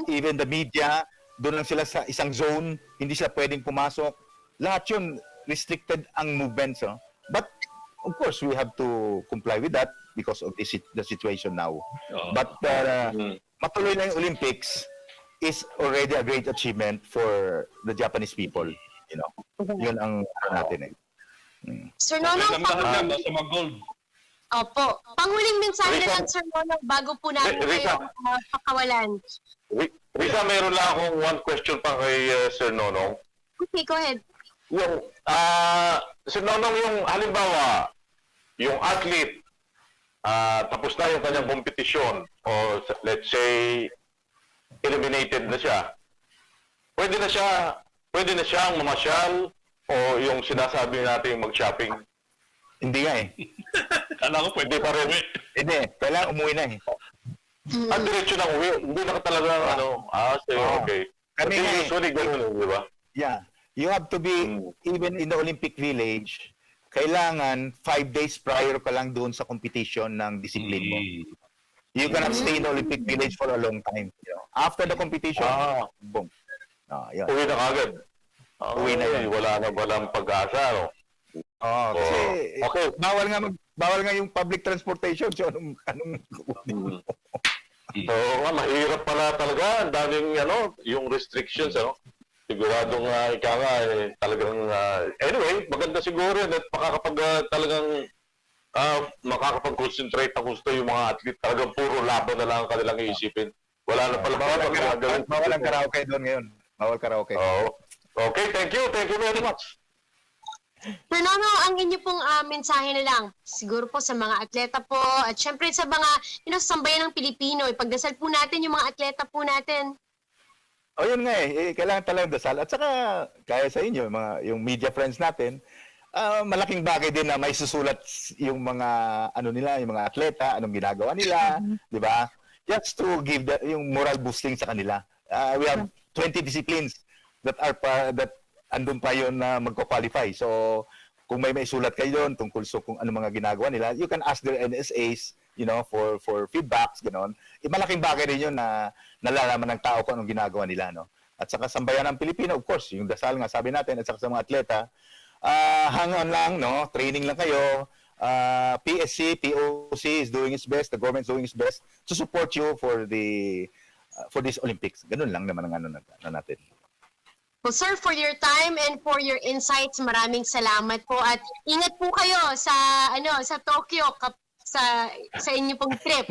Even the media, doon lang sila sa isang zone. Hindi sila pwedeng pumasok. Lahat yun, restricted ang movements. No? But, of course, we have to comply with that because of the situation now. But, matuloy na yung Olympics is already a great achievement for the Japanese people. Yun ang natin eh. Sir Nonong, Sa mag-gold. Opo. Panghuling mensahe na lang, Sir Nonong, bago po namin Rita. kayo pakawalan. Risa, meron lang akong one question pa kay Sir Nonong. Okay, go ahead. Yung, Sir Nonong, yung halimbawa, yung athlete, tapos na yung kanyang kompetisyon, o let's say, eliminated na siya, pwede na siyang mamasyal, o yung sinasabi natin mag-shopping. Hindi nga eh. Kala ko pwede pa rin. Hindi, kailangan umuwi na eh. Diretso na uwi. Hindi na talaga, okay. Kami Kasi nga eh. usually ganun, di ba? Yeah. You have to be, even in the Olympic Village, kailangan 5 days prior ka lang doon sa competition ng discipline mo. You cannot stay in the Olympic Village for a long time. After the competition, boom. Yun. Uwi na kagad. Uwi na yan. Walang pag-asa, no? Kasi Okay. bawal nga yung public transportation. So anong So, mahirap pala talaga. Ang daming, yung restrictions, ano? Siguradong ika nga, talagang, anyway, maganda siguro yun at makakapag, talagang, makakapag-concentrate ng gusto yung mga athlete. Talagang puro laban na lang ang kanilang iisipin. Wala na pala Bawal ang karaoke doon ngayon. Bawal karaoke. Oo. Okay, thank you. Thank you very much. Sir Nonong, ang inyo pong mensahe na lang, siguro po sa mga atleta po, at syempre sa mga, sambayan ng Pilipino, ipagdasal po natin yung mga atleta po natin. O yun nga kailangan talagang dasal. At saka, kaya sa inyo, yung media friends natin, malaking bagay din na may susulat yung mga, yung mga atleta, anong ginagawa nila, di ba? Just to give yung moral boosting sa kanila. We have 20 disciplines that andun pa yun na magko-qualify. So, kung may sulat kayo doon tungkol kung ano mga ginagawa nila, you can ask their NSAs, for feedbacks, gano'n. Malaking bagay rin yun na nalalaman ng tao kung anong ginagawa nila, no? At saka sambayan ng Pilipino, of course, yung dasal nga sabi natin, at saka sa mga atleta, hang on lang, no? Training lang kayo. PSC, POC is doing its best, the government is doing its best to support you for these Olympics. Ganun lang naman ang natin. Well, sir, for your time and for your insights, maraming salamat po at ingat po kayo sa Tokyo sa inyo pong trip.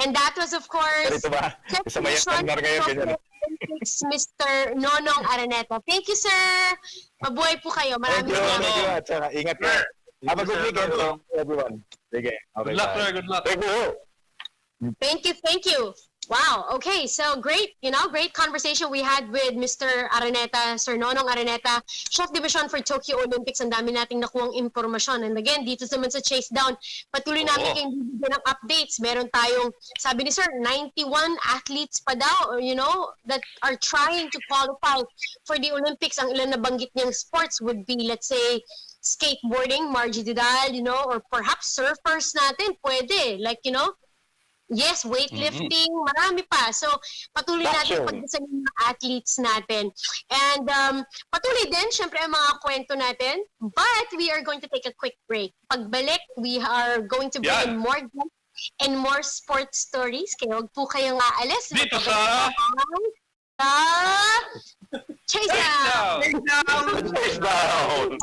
And that was, of course, Ito ba? Sa Myanmar ngayon, ganyan. Mr. Nonong Araneta. Thank you, sir. Mabuhay po kayo. Maraming salamat. Thank you. At saka, ingat ka. Have a good weekend, everyone. Sige. Okay, Good luck, bye. sir. Good luck. Thank you. Thank you. Wow. Okay. So great, great conversation we had with Mr. Araneta, Sir Nonong Araneta, Chef Division for Tokyo Olympics. Ang dami nating nakuhang impormasyon. And again, dito naman sa Chasedown, patuloy namin kayong bibigyan ng updates. Meron tayong, sabi ni Sir, 91 athletes pa daw, that are trying to qualify for the Olympics. Ang ilan na banggit niyang sports would be, let's say, skateboarding, Margie Didal, or perhaps surfers natin, pwede. Like, yes, weightlifting, marami pa. So, patuloy natin pagdasalan ng mga athletes natin. And patuloy din, syempre, ang mga kwento natin. But we are going to take a quick break. Pagbalik, we are going to bring in more guests and more sports stories. Kaya huwag po kayong aalis. Dito sa Chasedown! Chasedown!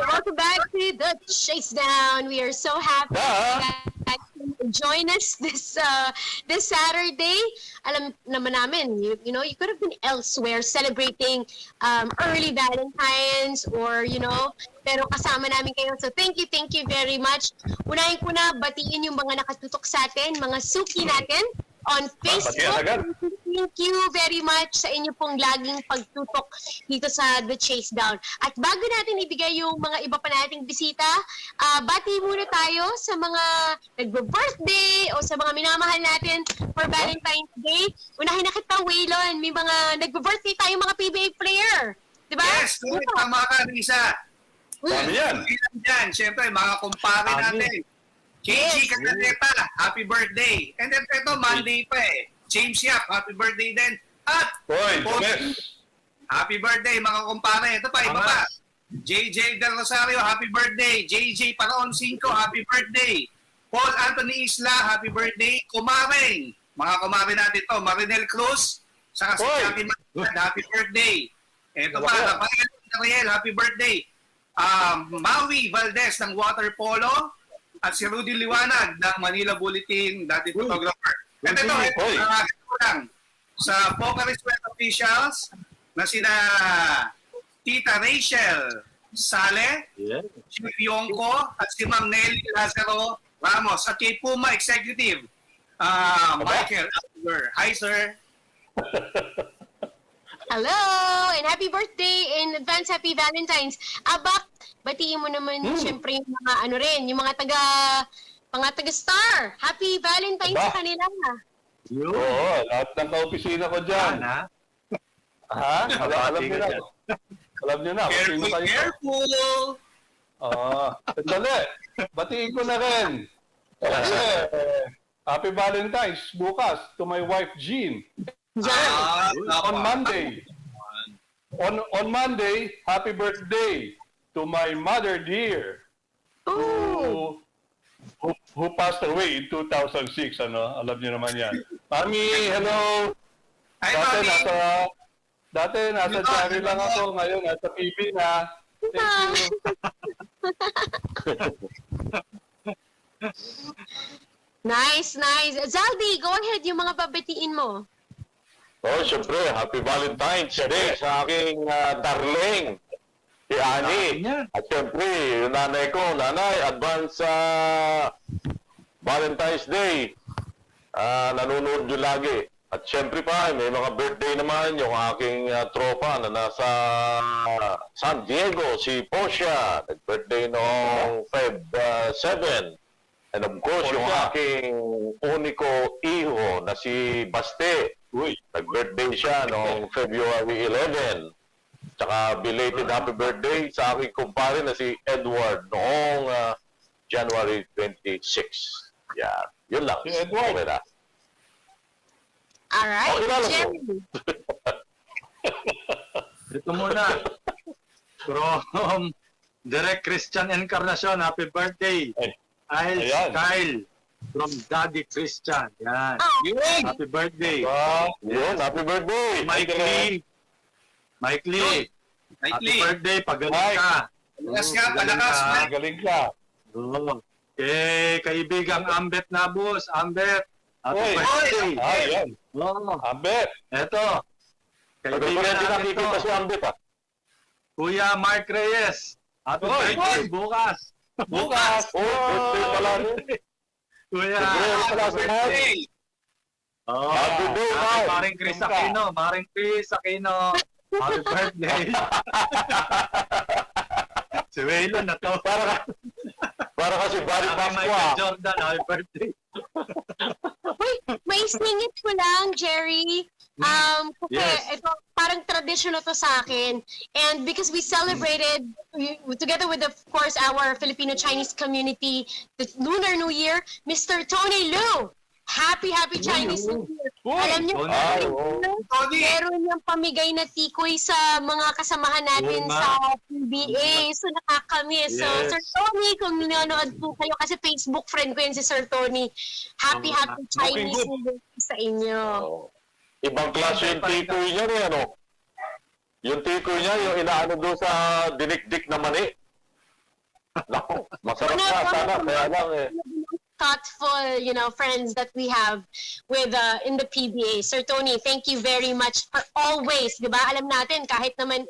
Welcome back to the Chasedown. We are so happy that you join us this Saturday. Alam naman namin, you know, you could have been elsewhere celebrating early Valentine's or, you know, pero kasama namin kayo. So thank you very much. Unahin ko na batiin yung mga nakatutok sa atin, mga suki natin on Facebook. Thank you very much sa inyo pong laging pagtutok dito sa The Chasedown. At bago natin ibigay yung mga iba pa nating bisita, bati muna tayo sa mga nagbe-birthday o sa mga minamahal natin for Valentine's Day. Unahin na kita, Waylon. May mga nagbe-birthday tayo mga PBA player. Diba? Yes, tama ka, Risa. Sabi yan. Yan, siyempre, mga kumpare natin. JG Ahanmisi, happy birthday. And then ito, Monday pa eh. James Yap, happy birthday din. At, happy birthday mga kumpare. Ito pa, iba pa. JJ Del Rosario, happy birthday. JJ Paraon 5, happy birthday. Paul Anthony Isla, happy birthday. Kumareng, mga kumare natin to. Marinel Cruz, saka si Jackie Magdad, happy birthday. Ito pa, Rafael, happy birthday. Maui Valdez ng water polo. At si Rudy Liwanag ng Manila Bulletin, dating photographer. At ito, lang sa Poker Sweat officials na sina Tita Rachel Sale, Chief Yongko, at si Ma'am Nelly Lazaro Ramos. At kay Puma Executive, Michael Alver. Hi, sir. Hello! And happy birthday! In advance, happy Valentine's. Abak, batiin mo naman siyempre yung mga ano rin, yung mga taga-star. Happy Valentine's sa kanila. Oo, lahat ng ka-opisina ko dyan. Alam nyo na. Alam nyo na. Careful! Sandali. Batiin ko na rin. Kasi, happy Valentine's bukas to my wife, Jean. On Monday. On Monday, happy birthday to my mother dear. Who passed away in 2006, ano? Alam niyo naman yan. Mami, hello. Hi, Mami. Dati nasa Jerry lang ako, ngayon nasa PB na. Thank you. Nice. Zaldi, go ahead yung mga babatiin mo. Oh, siyempre, happy Valentine's Day sa aking darling, si Ani. At siyempre, yung nanay ko, advance Valentine's Day. Nanonood yun lagi. At siyempre pa, may mga birthday naman yung aking tropa na nasa San Diego, si Portia. Nag-birthday noong Feb 7. And of course, yung aking uniko iho na si Baste. Nag-birthday siya noong February 11. Tsaka belated happy birthday sa aking kumpare na si Edward noong January 26. Yeah, yun lang. Si Edward. Okay na. Alright, Jerry. Ito muna. From Direct Christian Encarnacion, happy birthday. Kyle. From Daddy Christian. Yan. Happy birthday. Yun, happy birthday. Mike Lee. Happy birthday. Pagaling ka. Palakas. Galing ka. Kaibigang Ambet Nabus. Ambet. Happy birthday. Yan. Ambet. Eto. Kaibigan natin ito. Si Ambet, Kuya Mark Reyes. Happy birthday. Bukas. Birthday pala nun. Kuya. Happy birthday. Happy birthday. Maring Chris Aquino. Happy birthday. Si Waylon na to. Para kasi Barry Pasqua. Jordan, happy birthday. May singit ko lang, Jerry. Kasi ito, parang tradition na to sa akin. And because we celebrated, together with, of course, our Filipino-Chinese community, the Lunar New Year, Mr. Tony Lu. Happy Chinese New Year. Alam niyo, meron niyang pamigay na tikoy sa mga kasamahan natin sa PBA. So, nakakamiss. So, Sir Tony, kung nanonood po kayo, kasi Facebook friend ko yun si Sir Tony. Happy Chinese New Year sa inyo. Ibang klase yung tikoy niya ano? Yung tikoy niya, yung inaano doon sa dinikdik na mani. Naku, masarap One na of sana. the Kaya lang eh. thoughtful, friends that we have with in the PBA. Sir Tony, thank you very much for always, di ba? Alam natin, kahit naman,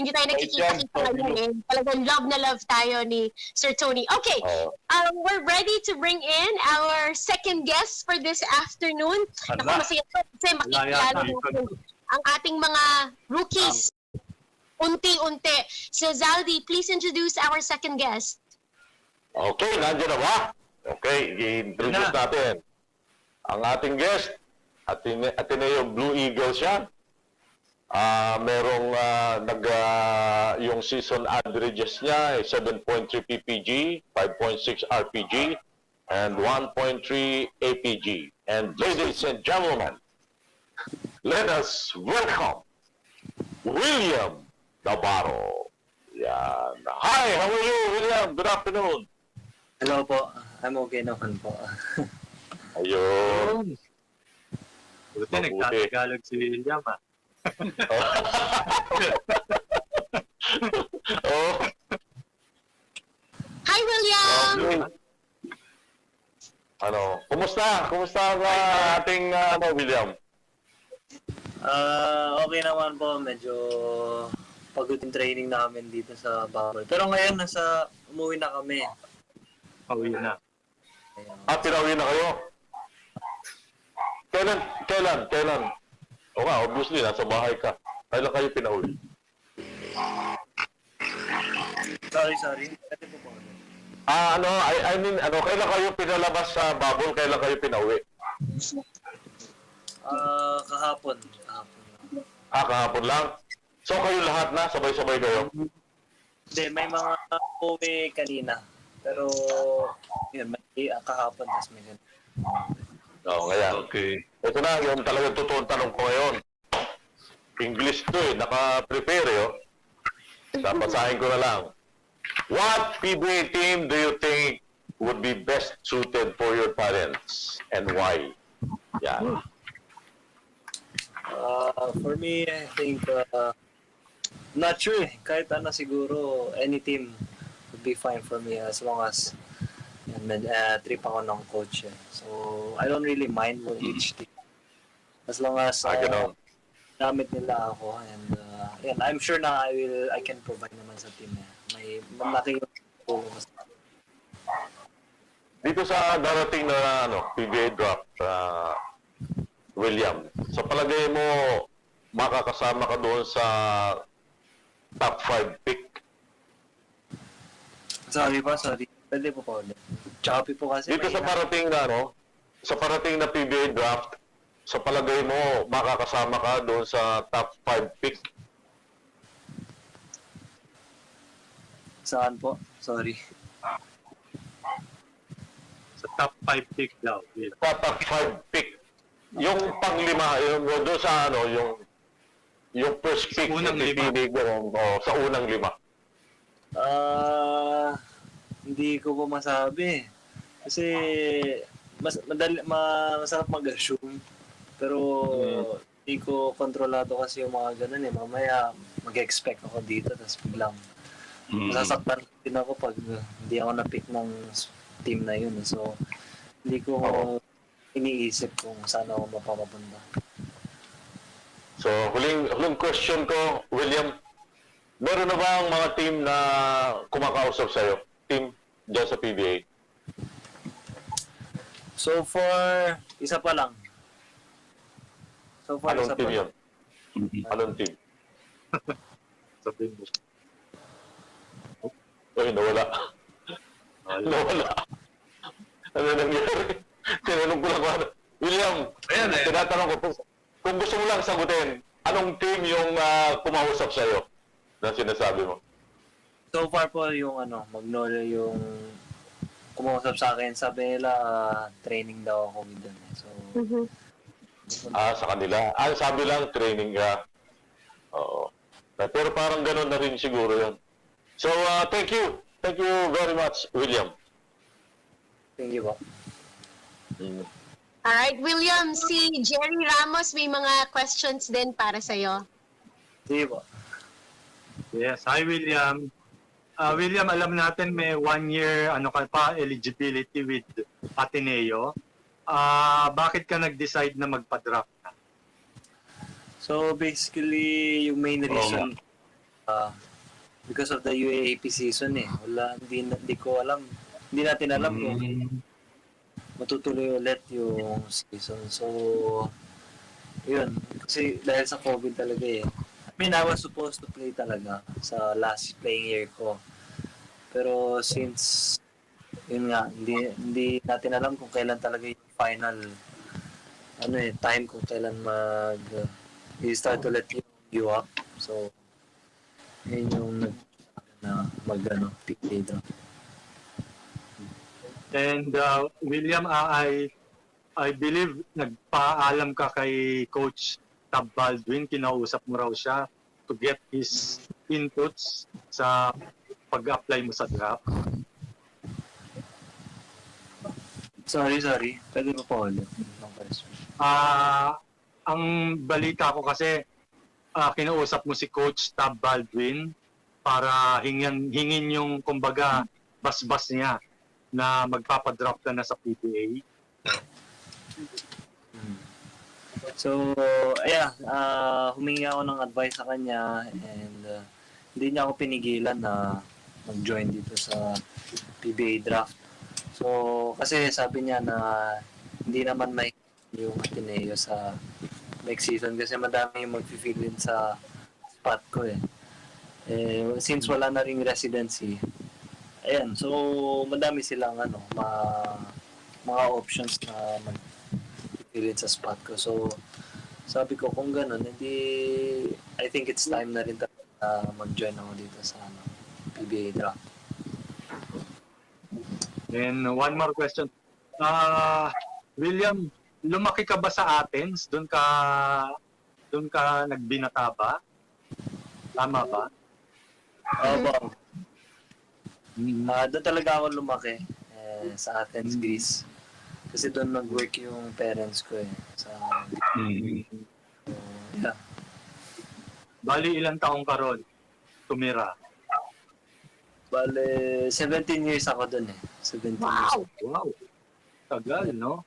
hindi tayo nakikita-kita ngayon eh. Talagang love na love tayo ni Sir Tony. Okay, we're ready to bring in our second guest for this afternoon. Naku, masaya to kasi makikilala natin ang ating mga rookies. Unti-unti. So Zaldi, please introduce our second guest. Okay, nandiyan na ba? Okay, i-introduce natin. Ang ating guest, Ateneo Blue Eagles yan. Merong yung season averages niya ay 7.3 PPG, 5.6 RPG, and 1.3 APG. And ladies and gentlemen, let us welcome William Navarro. Yan. Hi, how are you, William? Good afternoon. Hello po. I'm okay naman po. Ayun. Buti nagtatagalog si William Oh. Hi, William! Kumusta? Kumusta ang ating William? Okay naman po. Medyo pagod yung training namin dito sa Bakit. Pero ngayon, umuwi na kami. Pauwi na. Pinauwi na kayo? Kailan? O nga, obviously, nasa bahay ka. Kailan kayo pinauwi? Sorry. Pwede po po. I mean, kailan kayo pinalabas sa bubble? Kailan kayo pinauwi? Kahapon. Kahapon lang? So kayo lahat na? Sabay-sabay kayo? Hindi, may mga uwi kanina. Pero, yun, may kahapon, tapos may ganun. Ngayon. Okay. Ito na, yung talagang totoong tanong ko ngayon. English to naka-prepare Basahin ko na lang. What PBA team do you think would be best suited for your parents and why? Yan. For me, I think, not sure. Kahit siguro, any team would be fine for me as long as trip ako ng coach. So, I don't really mind which team. As long as gamit nila ako. And I'm sure na I can provide naman sa team. May malaki yung tulong. Dito sa darating na PBA Draft, William, sa palagay mo, makakasama ka doon sa top 5 pick? Sorry. Pwede po ulit. Choppy po kasi. Dito sa parating na PBA Draft, sa palagay mo, makakasama ka doon sa top 5 pick? Saan po? Sorry. Sa top 5 pick daw. Sa top 5 pick. Yung panglima, yung doon sa yung first pick, unang lima. Sa unang lima. Hindi ko po masabi. Kasi masarap mag-assume. Pero hindi ko kontrolado kasi yung mga ganun Mamaya mag-expect ako dito tapos biglang masasaktan din ako pag hindi ako na-pick ng team na yun. So, hindi ko iniisip kung saan ako mapapapunta. So, huling question ko, William. Meron na ba ang mga team na kumakausap sa'yo? Team dyan sa PBA? So far, isa pa lang. Anong team yun? Anong team? Sabihin mo. Nawala. Ano nangyari? Tinanong ko lang William, tinatanong ko, kung gusto mo lang sagutin, anong team yung kumausap sa'yo na sinasabi mo? So far po yung Magnolia yung kumausap sa akin. Sabi nila training daw ako with them. So, sa kanila. Sabi lang training ka. Oo. Pero parang gano'n na rin siguro yun. So, thank you. Thank you very much, William. thank you po. Alright, William, si Jerry Ramos may mga questions din para sa'yo. Sige po. Yes. Hi, William. William, alam natin may 1 year ka pa eligibility with Ateneo. Bakit ka nag-decide na magpa-draft na? So basically, yung main reason, because of the UAAP season hindi ko alam, hindi natin alam kung matutuloy ulit yung season. So, yun. Kasi dahil sa COVID talaga I mean, I was supposed to play talaga sa last playing year ko. Pero since, yun nga, hindi natin alam kung kailan talaga yung final, time kung kailan i-start ulit yung UAP. So, yun yung PBA Draft. And William, I believe nagpaalam ka kay Coach Tab Baldwin, kinausap mo raw siya to get his inputs sa pag-apply mo sa draft. Sorry. Pwede mo po ulit. Ang balita ko kasi kinausap mo si Coach Tab Baldwin para hingin yung kumbaga basbas niya na magpapadraft ka na sa PBA. So, humingi ako ng advice sa kanya and hindi niya ako pinigilan na mag-join dito sa PBA Draft. So, kasi sabi niya na hindi naman may yung Ateneo sa next season kasi madami yung mag-fill in sa spot ko since wala na ring residency, so madami silang mga options na mag-fill in sa spot ko. So, sabi ko kung ganun, I think it's time na rin mag-join ako dito sa PBA Draft. And one more question. William, lumaki ka ba sa Athens? Doon ka nagbinata ba? Tama ba? Opo. Doon talaga ako lumaki sa Athens, Greece. Kasi doon nag-work yung parents ko sa Bali, ilang taong ka ron tumira? Bale, 17 years ako doon 17 years. Wow! Tagal, no?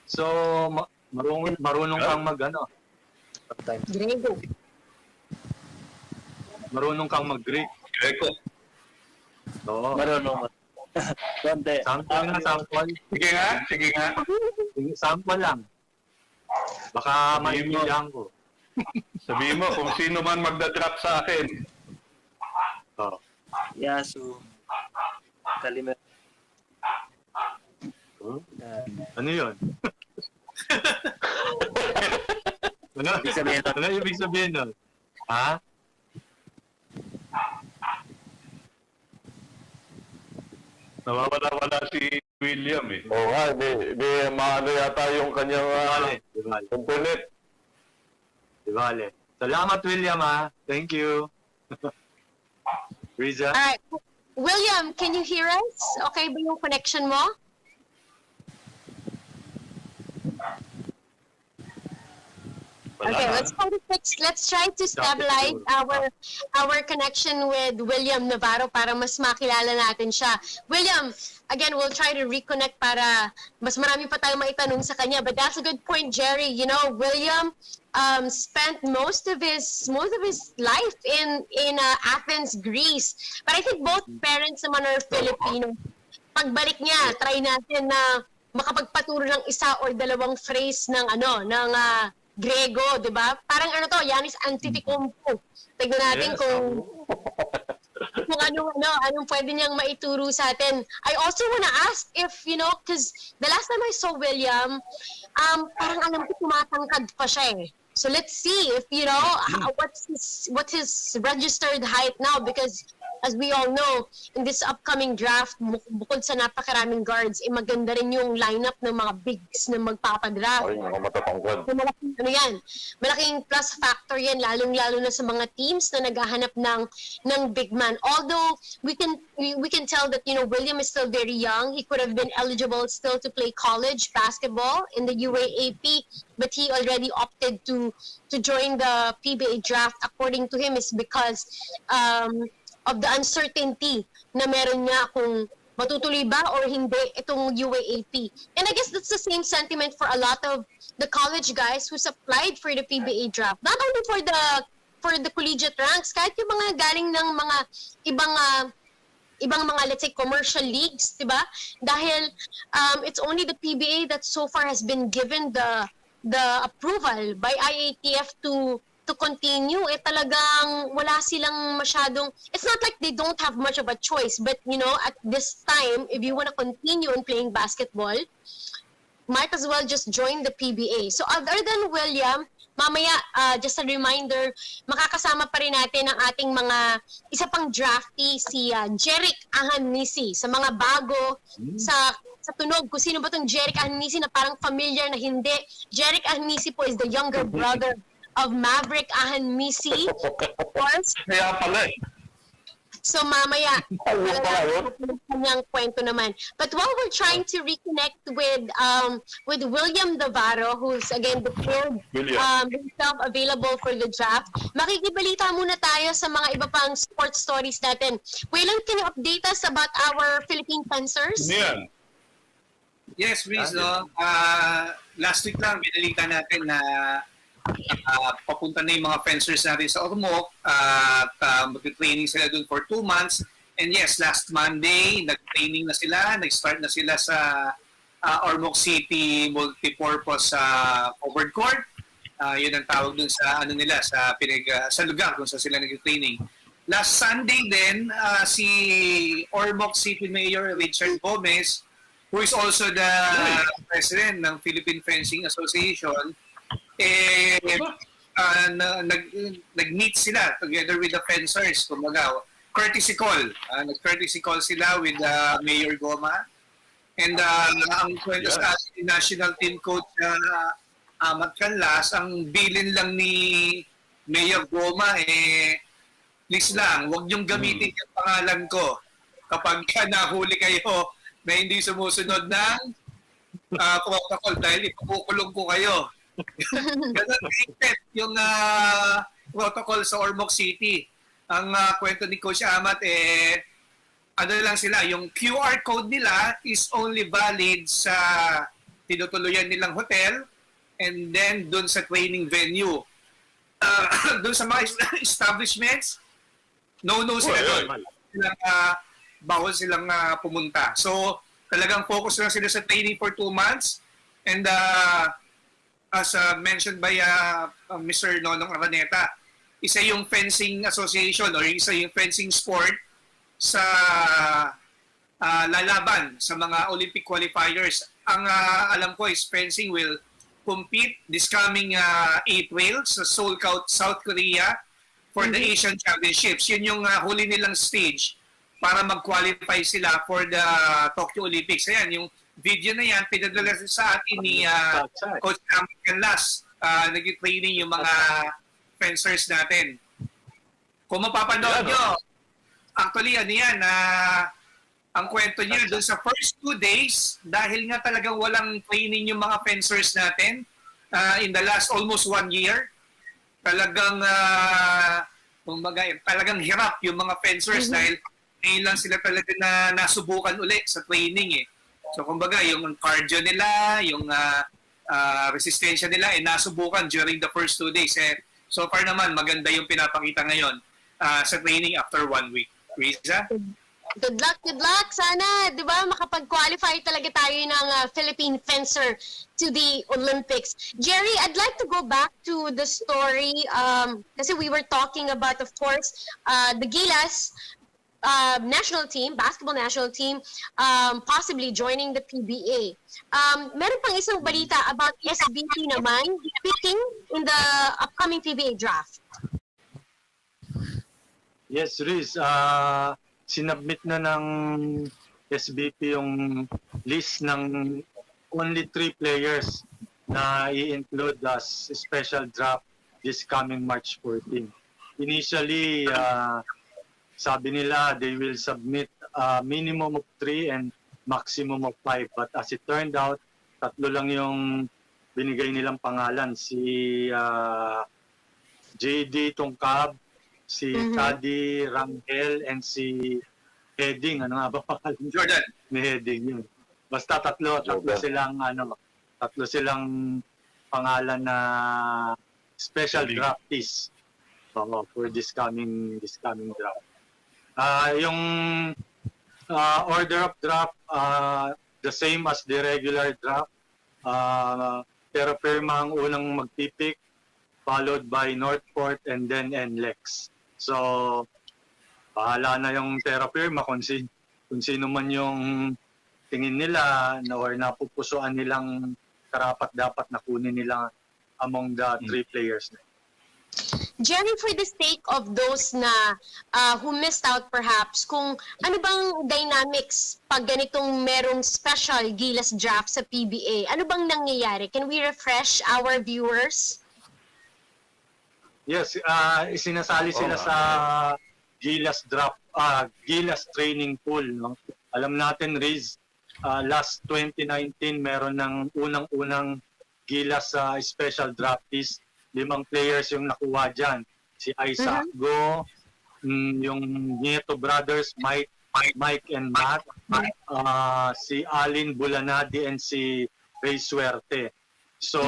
So, marunong kang Grego. marunong kang mag-Greek. Greco. Oo. Marunong. Konti. Sample. Sige nga. Sample lang. Baka maintindihan ko. Sabihin mo kung sino man magda-drop sa akin. Oh. Yasu. Kalimer. Ano yun? Ano ibig sabihin nun? Ha? Nawawala si William Oo nga, di maano yata yung kanyang internet. Di bale. Salamat, William, ha? Thank you. Riza? Alright. William, can you hear us? Okay ba yung connection mo? Okay, let's try to stabilize our connection with William Navarro para mas makilala natin siya. William, again, we'll try to reconnect para mas marami pa tayong maitanong sa kanya. But that's a good point, Jerry. You know, William spent most of his life in Athens, Greece. But I think both parents naman are Filipino. Pagbalik niya, try natin na makapagpaturo ng isa or dalawang phrase ng Grego, di ba? Parang Yanis Antetokounmpo. Tignan natin kung anong pwede niyang maituro sa atin. I also wanna ask if, because the last time I saw William, parang alam ko tumatangkad pa siya So let's see if, what's his registered height now, because as we all know, in this upcoming draft, bukod sa napakaraming guards, maganda rin yung lineup ng mga bigs na magpapadraft. Ay, mga matatangkad. Malaking plus factor yan, lalong-lalo na sa mga teams na naghahanap ng big man. Although, we can tell that, William is still very young. He could have been eligible still to play college basketball in the UAAP, but he already opted to join the PBA draft. According to him, is because of the uncertainty na meron nga kung matutuloy ba or hindi itong UAAP. And I guess that's the same sentiment for a lot of the college guys who's applied for the PBA draft. Not only for the collegiate ranks, kahit yung mga galing ng mga ibang mga, let's say, commercial leagues, di ba? Dahil it's only the PBA that so far has been given the approval by IATF to continue. Talagang wala silang masyadong, it's not like they don't have much of a choice, but at this time, if you want to continue in playing basketball, might as well just join the PBA. So other than William, mamaya, just a reminder, makakasama pa rin natin ang ating mga isa pang draftee, si Jerrick Ahanmisi, sa mga bago, sa tunog, kung sino ba itong Jerrick Ahanmisi na parang familiar na hindi. Jerrick Ahanmisi po is the younger brother of Maverick Ahanmisi, of course. Kaya pala So mamaya, kanyang kwento naman. But while we're trying to reconnect with William Navarro, who's again declared himself available for the draft, makikibalita muna tayo sa mga iba pang sports stories natin. William, can you update us about our Philippine fencers? Yan. Yes, Riz, last week lang, binalita natin na papunta na yung mga fencers natin sa Ormoc at mag-training sila doon for 2 months. And yes, last Monday, nag-training na sila, nag-start na sila sa Ormoc City Multipurpose Covered Court. Yun ang tawag doon sa nila, sa lugar kung saan sila nag-training. Last Sunday din, si Ormoc City Mayor Richard Gomez, who is also the president ng Philippine Fencing Association, nag-meet sila together with the fencers, kumbaga, courtesy call. Nag-courtesy call sila with Mayor Goma. And ang kwento sa ating national team coach Amat Canlas, ang bilin lang ni Mayor Goma, please lang, huwag niyong gamitin yung pangalan ko kapag nahuli kayo na hindi sumusunod ng protocol dahil ipukulong ko kayo. Ganun yung protocol sa Ormoc City. Ang kwento ni Coach Amat, ano lang sila, yung QR code nila is only valid sa tinutuluyan nilang hotel and then dun sa training venue. Dun sa mga establishments, no sila doon. Bawal silang pumunta. So, talagang focus lang sila sa training for 2 months. And as mentioned by Mr. Nonong Araneta, isa yung fencing association or isa yung fencing sport sa lalaban sa mga Olympic qualifiers. Ang alam ko is fencing will compete this coming April sa Seoul, South Korea for the Asian Championships. Yun yung huli nilang stage para mag-qualify sila for the Tokyo Olympics. Ayan, yung video na yan, pinadala sa atin ni Coach Amat Canlas. Nag-training yung mga fencers natin. Kung mapapanood nyo, actually, ano yan, ang kwento niya doon sa first 2 days, dahil nga talagang walang training yung mga fencers natin in the last almost 1 year, talagang talagang hirap yung mga fencers dahil ngayon lang sila talaga na nasubukan ulit sa training So kumbaga yung cardio nila, yung resistensya nila nasubukan during the first 2 days. So far naman maganda yung pinapakita ngayon sa training after 1 week. Riza? Good luck. Sana, di ba, makapag-qualify talaga tayo ng Philippine fencer to the Olympics. Jerry, I'd like to go back to the story kasi we were talking about, of course, the Gilas basketball national team, possibly joining the PBA. Meron pang isang balita about SBP naman, picking in the upcoming PBA draft. Yes, Riz. Sinubmit na ng SBP yung list ng only 3 players na i-include as special draft this coming March 14. Initially, sabi nila they will submit a minimum of 3 and maximum of 5. But as it turned out, 3 lang yung binigay nilang pangalan. Si JD Tongkab, si Tadi, Rangel, and si Heading. Ano nga ba pangalan? Jordan. Ni Heading yun. Basta tatlo silang pangalan na special draftees for this coming draft. Yung order of draft, the same as the regular draft. Pero Perma ang unang magpipick, followed by Northport and then NLEX. So, bahala na yung Terra Firma kung sino man yung tingin nila or napupusuan nilang karapat-dapat na kunin nila among the three players. Jerry, for the sake of those na who missed out perhaps, kung ano bang dynamics pag ganitong merong special Gilas draft sa PBA? Ano bang nangyayari? Can we refresh our viewers? Yes, isinasali sila sa Gilas draft, Gilas training pool. No? Alam natin, Riz, last 2019 meron ng unang-unang Gilas special draftees. 5 players yung nakuha dyan. Si Isang, yung Nieto brothers, Mike and Matt, si Alin Bulanadi and si Ray Suerte. So,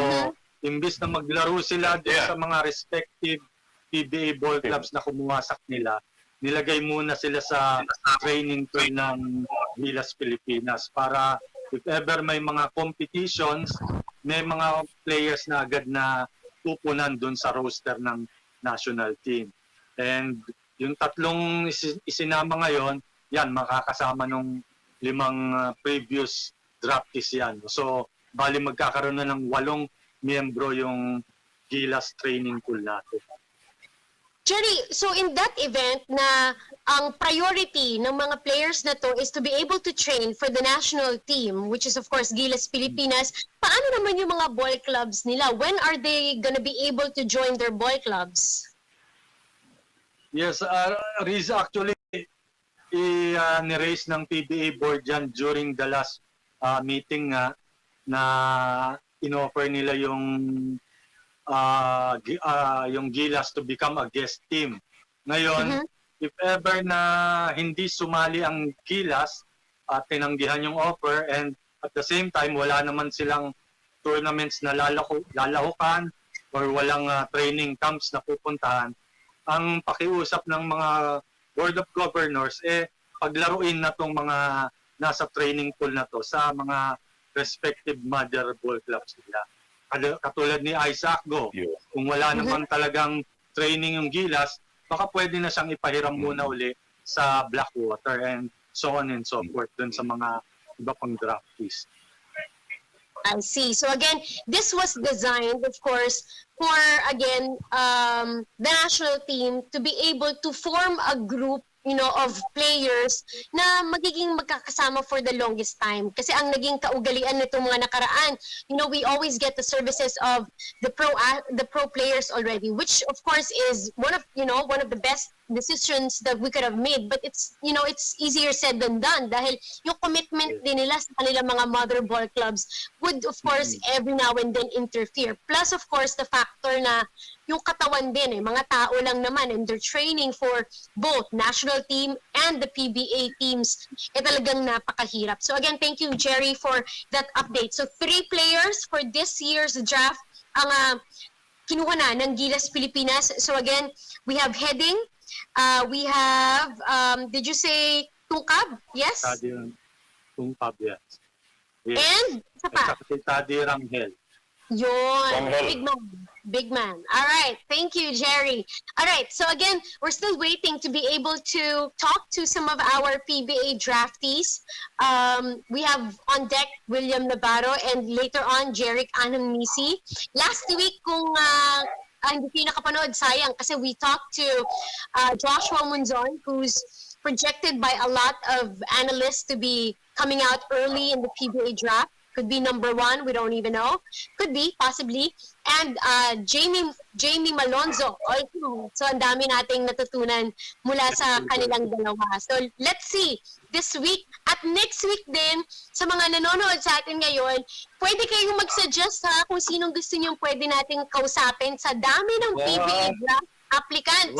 imbis na maglaro sila doon sa mga respective PBA ball clubs na kumuwasak nila, nilagay muna sila sa training tool ng Gilas Pilipinas para if ever may mga competitions, may mga players na agad na pupunan doon sa roster ng national team. And yung tatlong isinama ngayon, yan, makakasama nung 5 previous draftees yan. So, bali magkakaroon na ng 8 miyembro yung Gilas training pool natin. Jerry, so in that event na ang priority ng mga players na to is to be able to train for the national team, which is of course Gilas Pilipinas, paano naman yung mga ball clubs nila? When are they gonna be able to join their ball clubs? Yes, Riz, actually, ni-raise ng PBA board yan during the last meeting nga na in-offer nila yung Gilas to become a guest team. Ngayon, if ever na hindi sumali ang Gilas at tinanggihan yung offer and at the same time wala naman silang tournaments na lalahukan or walang training camps na pupuntahan, ang pakiusap ng mga Board of Governors paglaruin na tong mga nasa training pool na to sa mga respective mother ball clubs nila. Katulad ni Isaac Go, kung wala naman talagang training yung Gilas, baka pwede na siyang ipahiram muna uli sa Blackwater and so on and so forth dun sa mga iba pang draftees. I see. So again, this was designed, of course, for, again, the national team to be able to form a group, of players na magiging magkakasama for the longest time. Kasi ang naging kaugalian nitong mga nakaraan, we always get the services of the pro players already, which of course is one of the best decisions that we could have made. But it's easier said than done dahil yung commitment din nila sa kanilang mga mother ball clubs would of course every now and then interfere. Plus of course the factor na yung katawan din mga tao lang naman, and they're training for both national team and the PBA teams. Talagang napakahirap. So again, thank you Jerry for that update. So 3 players for this year's draft ang kinuha na ng Gilas Pilipinas. So again, we have Heading, we have did you say Tungkab? Yes? Tungkab, yes. And isa pa? At si Tadi Rangel. Yun. Big man. All right. Thank you, Jerry. All right. So again, we're still waiting to be able to talk to some of our PBA draftees. We have on deck William Navarro and later on Jerrick Ahanmisi. Last week, kung hindi kayo nakapanood, sayang, kasi we talked to Joshua Munzon, who's projected by a lot of analysts to be coming out early in the PBA draft. Could be number 1, we don't even know. Could be, possibly. And Jamie Malonzo also. So ang dami nating natutunan mula sa kanilang dalawa. So let's see this week at next week din sa mga nanonood sa atin ngayon, pwede kayong mag-suggest kung sinong gusto nyo pwede nating kausapin sa dami ng PBA draft applicants.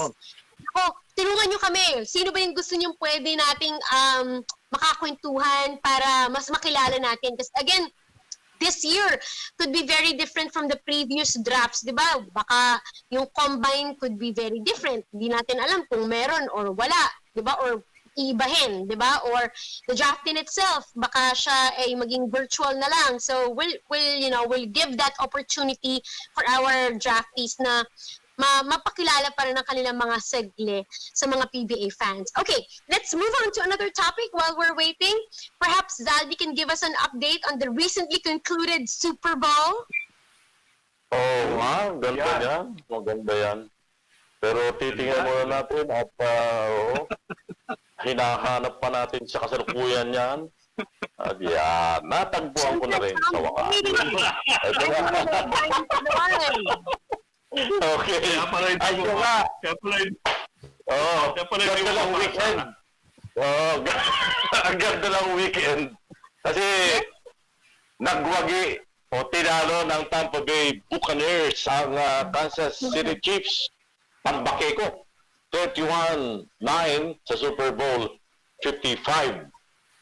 tulungan nyo kami. Sino ba yung gusto nyo pwede nating makakwentuhan para mas makilala natin? Kasi again, this year could be very different from the previous drafts, di ba? Baka yung combine could be very different. Hindi natin alam kung meron or wala, di ba? Or iibahin, di ba? Or the draft in itself, baka siya ay maging virtual na lang. So we'll give that opportunity for our draftees na mapakilala pa rin ang kanilang mga segle sa mga PBA fans. Okay, let's move on to another topic while we're waiting. Perhaps Zaldi can give us an update on the recently concluded Super Bowl. Oo nga, ganda yan. Maganda yan. Pero titingnan muna natin at hinahanap pa natin sa kasalukuyan yan. At yan, natagpuan ko na rin sa wakas. Ito nga. Okay. Kaya pala ito. Ay, ito nga. Kaya pala ito. Oo, Kaya pala ito ganda lang weekend. Oo, ang ganda lang weekend. Kasi nagwagi o tinalo ng Tampa Bay Buccaneers ang Kansas City Chiefs. Pambake ko. 31-9 sa Super Bowl 55.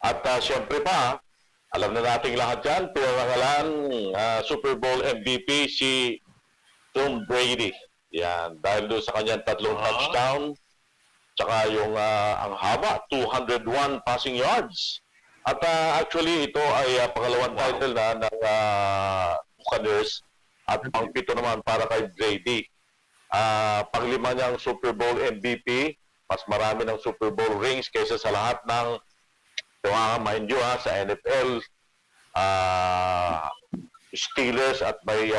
At siyempre pa, alam na nating lahat yan, pinarangalan Super Bowl MVP si Tom Brady. Yan, dahil doon sa kanyang 3 touchdown, tsaka yung ang haba, 201 passing yards. At actually, ito ay pangalawang title na ng Buccaneers at pang-pito naman para kay Brady. Panglima niyang Super Bowl MVP, mas marami ng Super Bowl rings kaysa sa lahat ng mind you sa NFL, Steelers at may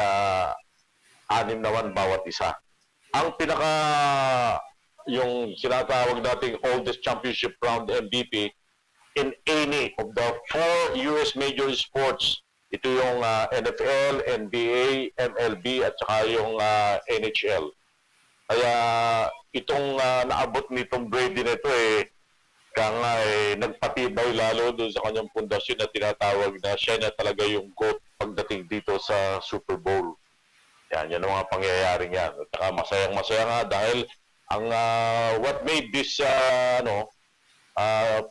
6 naman bawat isa. Ang pinaka yung sinatawag nating oldest championship round MVP in any of the 4 US major sports. Ito yung NFL, NBA, MLB at saka yung NHL. Kaya itong naabot ni Tom Brady nito nagpatibay lalo doon sa kanyang pundasyon na tinatawag na siya na talaga yung GOAT pagdating dito sa Super Bowl. Yan ang mga pangyayaring yan. At saka masayang-masaya nga dahil ang what made this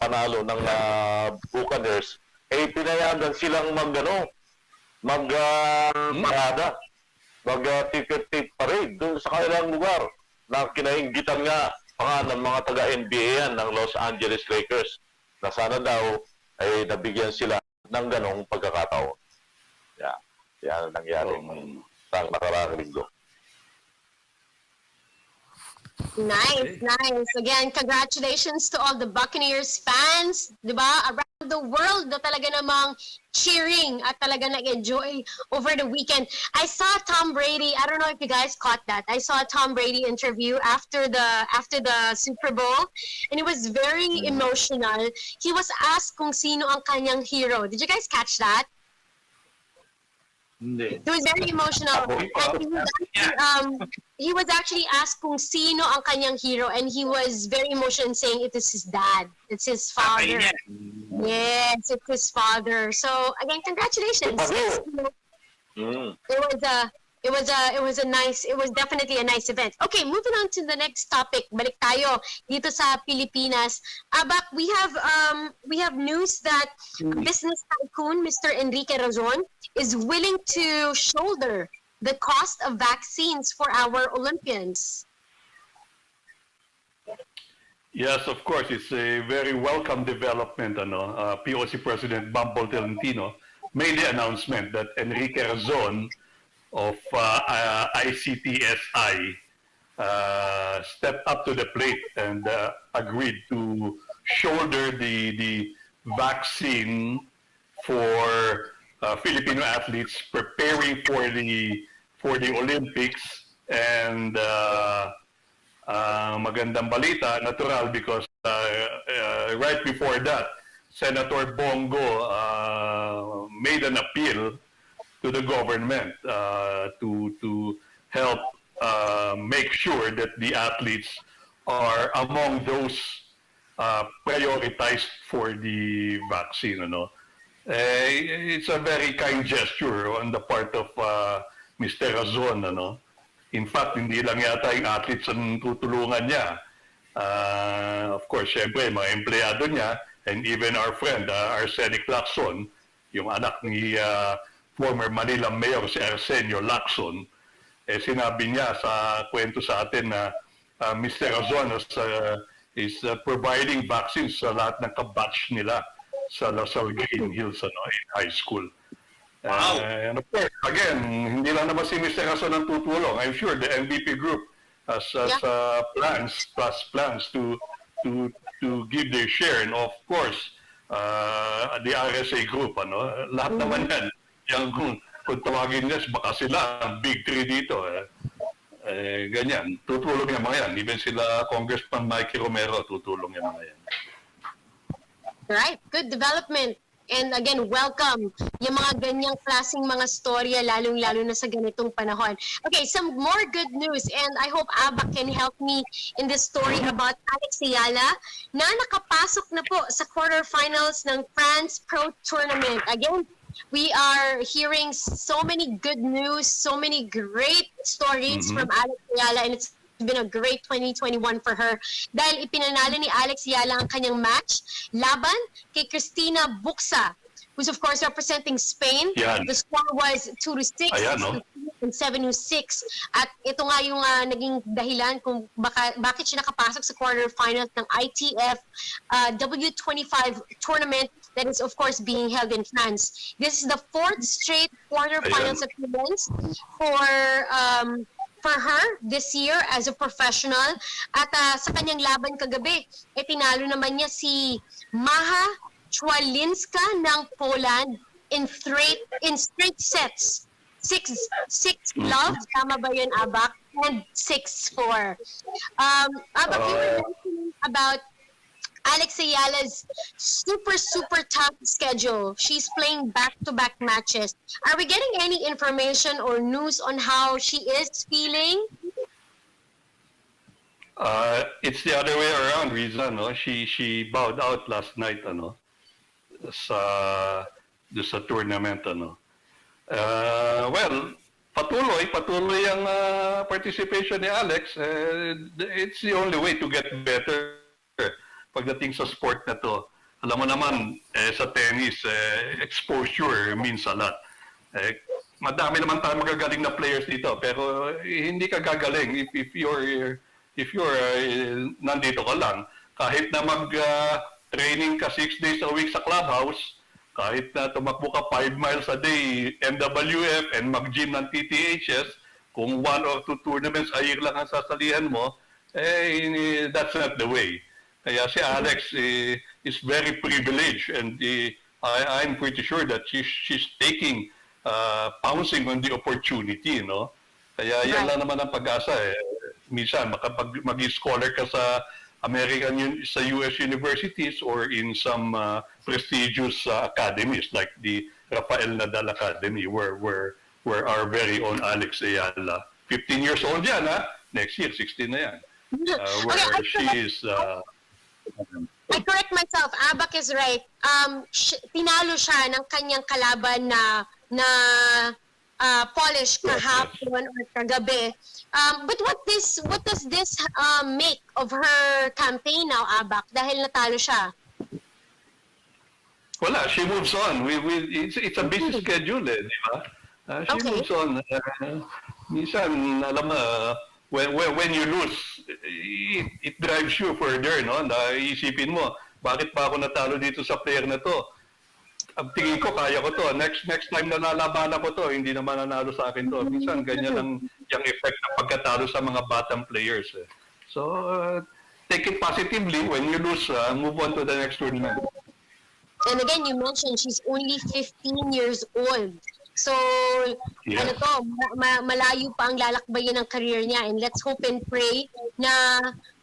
panalo ng Buccaneers pinayagan silang parada, ticket parade doon sa kanilang lugar na kinainggitan nga ng mga taga-NBA yan ng Los Angeles Lakers na sana daw ay nabigyan sila ng ganong pagkakataon. Yan ang nangyari sa nakaraang linggo. Nice, nice. Again, congratulations to all the Buccaneers fans, di ba? Around the world na talaga namang cheering at talaga nag-enjoy over the weekend. I saw Tom Brady, I don't know if you guys caught that. I saw a Tom Brady interview after the Super Bowl and it was very emotional. He was asked kung sino ang kanyang hero. Did you guys catch that? Hindi. It was very emotional. And he was actually asked kung sino ang kanyang hero and he was very emotional saying it is his dad. It's his father. Yes, it's his father. So again, congratulations. It was definitely a nice event. Okay, moving on to the next topic. Balik tayo dito sa Pilipinas. Abak, we have news that business tycoon Mr. Enrique Razon is willing to shoulder the cost of vaccines for our Olympians. Yes, of course. It's a very welcome development. POC President Bumble Tolentino made the announcement that Enrique Razon of ICTSI stepped up to the plate and agreed to shoulder the vaccine for Filipino athletes preparing for the Olympics. And magandang balita, natural, because right before that, Senator Bongo made an appeal to the government to help make sure that the athletes are among those prioritized for the vaccine. It's a very kind gesture on the part of Mr. Razon. In fact, hindi lang yata yung athletes ang tutulungan niya. Of course, syempre, mga empleyado niya, and even our friend, Arsenic Lacson, yung anak ni former Manila Mayor si Arsenio Lacson, sinabi niya sa kwento sa atin na Mr. Azonos is providing vaccines sa lahat ng kabatch nila sa Lasal Green Hills in high school. Wow. And of course, again, hindi lang naman si Mr. Azon ang tutulong. I'm sure the MVP group has plans to give their share, and of course the RSA group, lahat naman yan, yung kung tawagin niya, baka sila ang big three dito, ganyan, tutulong yung mga yan, even sila Congressman Mikey Romero, tutulong yung mga yan. Right, good development. And again, welcome yung mga ganyang klaseng mga storya, lalong-lalo na sa ganitong panahon. Okay, some more good news, and I hope Abba can help me in this story about Alex Ayala na nakapasok na po sa quarterfinals ng France Pro Tournament. Again, we are hearing so many good news, so many great stories from Alex Ayala, and it's been a great 2021 for her dahil ipinanalo ni Alex Ayala ang kanyang match laban kay Cristina Buxa, who's of course representing Spain. Yan. The score was 2-6 and 7-6. At ito nga yung naging dahilan kung bakit siya nakapasok sa quarterfinals ng ITF W25 tournament that is of course being held in France. This is the 4th straight quarterfinals appearance for her this year as a professional. At sa kanyang laban kagabi, tinalo naman niya si Maha Chwalinska ng Poland in straight sets. 6 love, tama ba yun, Abak? And 6-4. Abak, you were mentioning about Alex Ayala's super tough schedule. She's playing back-to-back matches. Are we getting any information or news on how she is feeling? It's the other way around, Riza. No? She bowed out last night sa tournament. Well, patuloy ang participation ni Alex. It's the only way to get better pagdating sa sport na to. Alam mo naman, sa tennis, exposure means a lot. Madami naman tayo magagaling na players dito, pero hindi ka gagaling if you're nandito ka lang. Kahit na mag-training ka 6 days a week sa clubhouse, kahit na tumakbo ka 5 miles a day, MWF, and mag-gym ng TTHS, kung 1 or 2 tournaments a year lang ang sasalihan mo, that's not the way. Kaya si Alex is very privileged, and I'm pretty sure that she's taking, pouncing on the opportunity, no? Kaya yan lang naman ang pag-asa. Minsan, mag-scholar ka sa sa US universities or in some prestigious academies like the Rafael Nadal Academy, where our very own Alex Ayala, 15 years old yan, next year, 16 na yan. Where she is... I correct myself. Abak is right. Tinalo siya ng kanyang kalaban na Polish kahapon or kagabi. But what does this make of her campaign now, Abak? Dahil natalo siya. Wala, she moves on. It's a busy schedule, di ba? She moves on. Minsan, alam mo, when you lose, it drives you further, no? Naisipin mo, bakit pa ako natalo dito sa player na to? Ang tingin ko, kaya ko to. Next time na nalabanan ko to, hindi naman nanalo sa akin to. Minsan, ganyan ang yung effect ng pagkatalo sa mga batang players. So, take it positively. When you lose, move on to the next tournament. And again, you mentioned she's only 15 years old. So, malayo pa ang lalakbayin ng career niya, and let's hope and pray na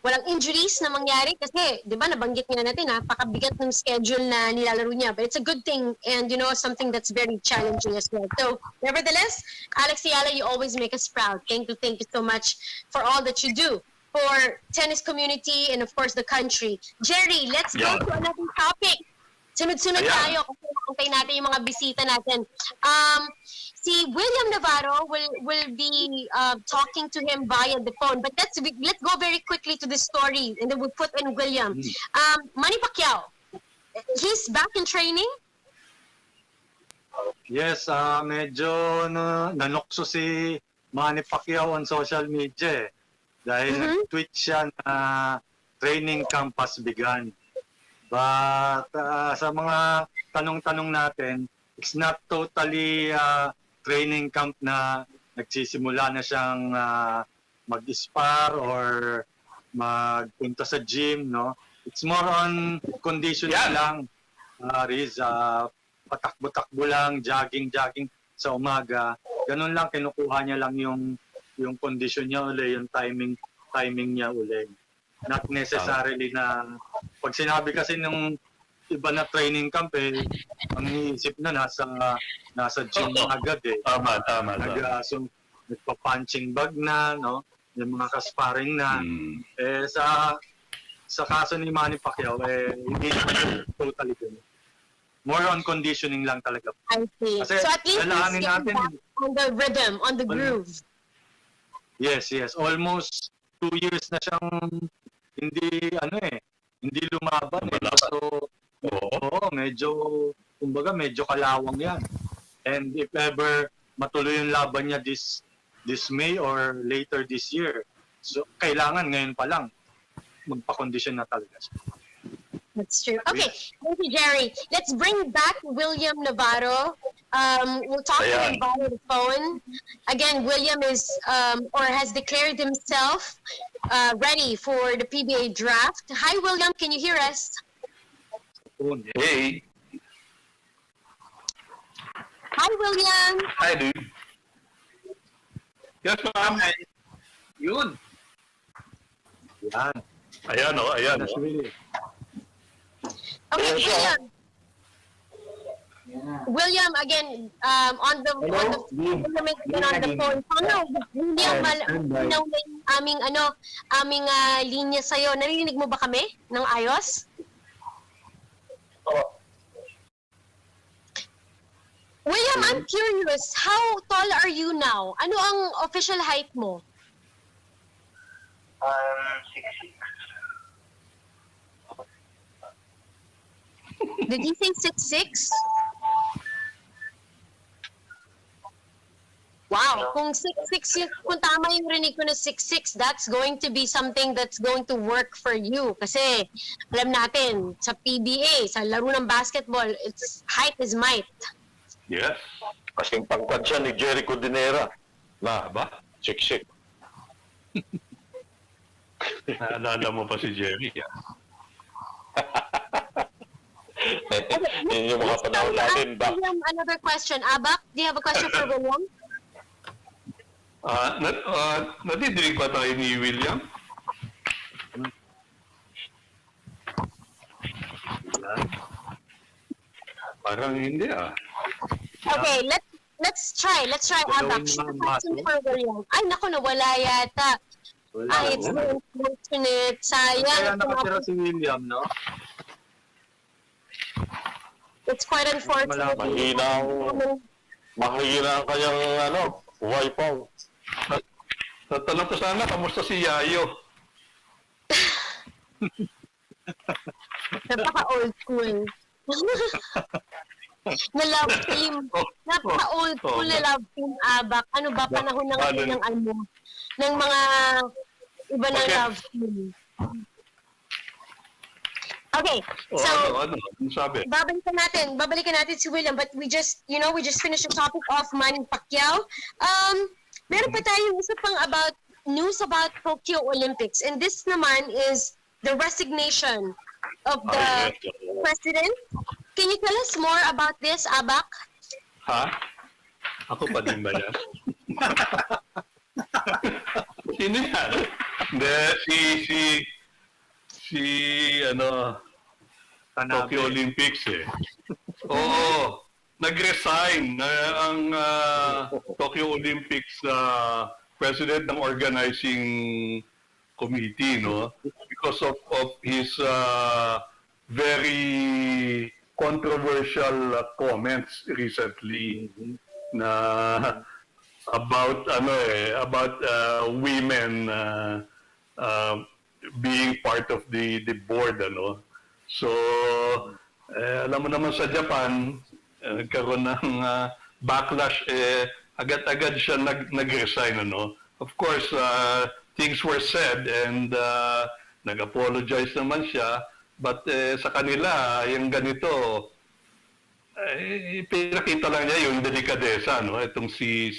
walang injuries na mangyari kasi, di ba, nabanggit nga natin, napakabigat ng schedule na nilalaro niya. But it's a good thing and, something that's very challenging as well. So, nevertheless, Alex Ayala, you always make us proud. Thank you so much for all that you do for tennis community and, of course, the country. Jerry, let's go to another topic. Sunod-sunod tayo kasi nakantay natin yung mga bisita natin. see William Navarro will be talking to him via the phone. But let's go very quickly to the story, and then we'll put in William. Manny Pacquiao, he's back in training. Yes, medyo nanokso si Manny Pacquiao on social media dahil nag-tweet siya na training camp has begun. But sa mga tanong-tanong natin, it's not totally training camp na nagsisimula na siyang mag-spar or magpunta sa gym, no? It's more on conditioning lang, Riz. Patakbo-takbo lang, jogging sa umaga. Ganun lang, kinukuha niya lang yung condition niya uli, yung timing niya uli. Not necessarily na, pag sinabi kasi nung iba na training camp ang iisip na nasa gym agad Tama. So, nagpa-punching bag na, no? Yung mga kasparing na. Sa kaso ni Manny Pacquiao, hindi totally good. More on conditioning lang talaga. I see. Kasi so at least lalahanin he's natin on the rhythm, on the groove. Yes. Almost 2 years na siyang hindi lumaban. So, medyo kalawang yan. And if ever matuloy yung laban niya this May or later this year, so kailangan ngayon pa lang magpa-condition na talaga siya. That's true. Okay, thank you, Jerry. Let's bring back William Navarro. We'll talk to him via the phone. Again, William is or has declared himself ready for the PBA Draft. Hi, William. Can you hear us? Hey. Hi, William. Hi, dude. Yes, ma'am. Yun. Yan. Ayan. That's really Okay, William, again, on the phone. William, aming linya sa'yo. Narinig mo ba kami ng ayos? William, I'm curious, how tall are you now? Ano ang official height mo? 6'6". Did he say 6'6"? Wow, kung 6'6", kung tama yung rinig ko na 6'6", that's going to be something that's going to work for you. Kasi alam natin, sa PBA, sa laro ng basketball, it's height is might. Yes. Kasing pangkad siya ni Jerrick Ahanmisi na Ba? siksik. Naalala mo pa si Jerry. Yun yung mga panahon natin ba? William, another question. Abak, do you have a question for William? Nadidinig pa tayo ni William? Parang hindi Okay, let's try Abak. Question for William. Ay, naku, nawala yata. Ay, it's so unfortunate. Kaya Sayang. nakatira si William, no? It's quite unfortunate. Mahina ang kanyang wifi. Tatanong ko sana, kamusta si Yayo? Napaka-old school. na love team. Napaka-old school na love team, Abak. Ano ba, panahon na ngayon ng mga iba na love team. Okay, so Ano sabi? babalikan natin si William, but we just finished the topic of Manny Pacquiao. Meron pa tayong isa pang news about Tokyo Olympics, and this naman is the resignation of the president. Can you tell us more about this, Abak? Ha? Ako pa din ba yan? Sino yan? Hindi, Tokyo Olympics Oo. Nag-resign ang Tokyo Olympics president ng organizing committee, no? Because of his very controversial comments recently. na about women being part of the board, ano. So alam mo naman sa Japan, nagkaroon ng backlash, agad-agad siya nag-resign, ano. Of course, things were said and nag-apologize naman siya, but sa kanila, yung ganito, pinakita lang niya yung delikadesa, no? Itong si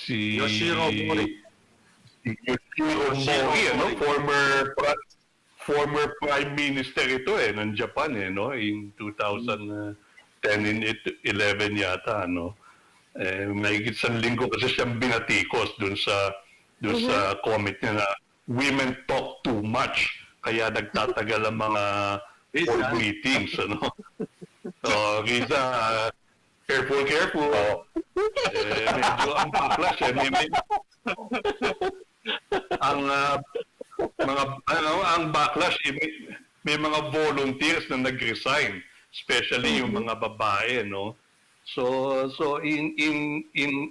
Yoshiro Mori. Yoshiro Mori, ano? Former Prime Minister ito ng Japan, no? In 2010 and 11 yata, no? Mahigit sa linggo kasi siyang binatikos dun sa comment niya na women talk too much, kaya nagtatagal ang mga board meetings, ano? So, Riza, careful. Medyo ang backlash, ang backlash, may mga volunteers na nag-resign, especially yung mga babae, no? So in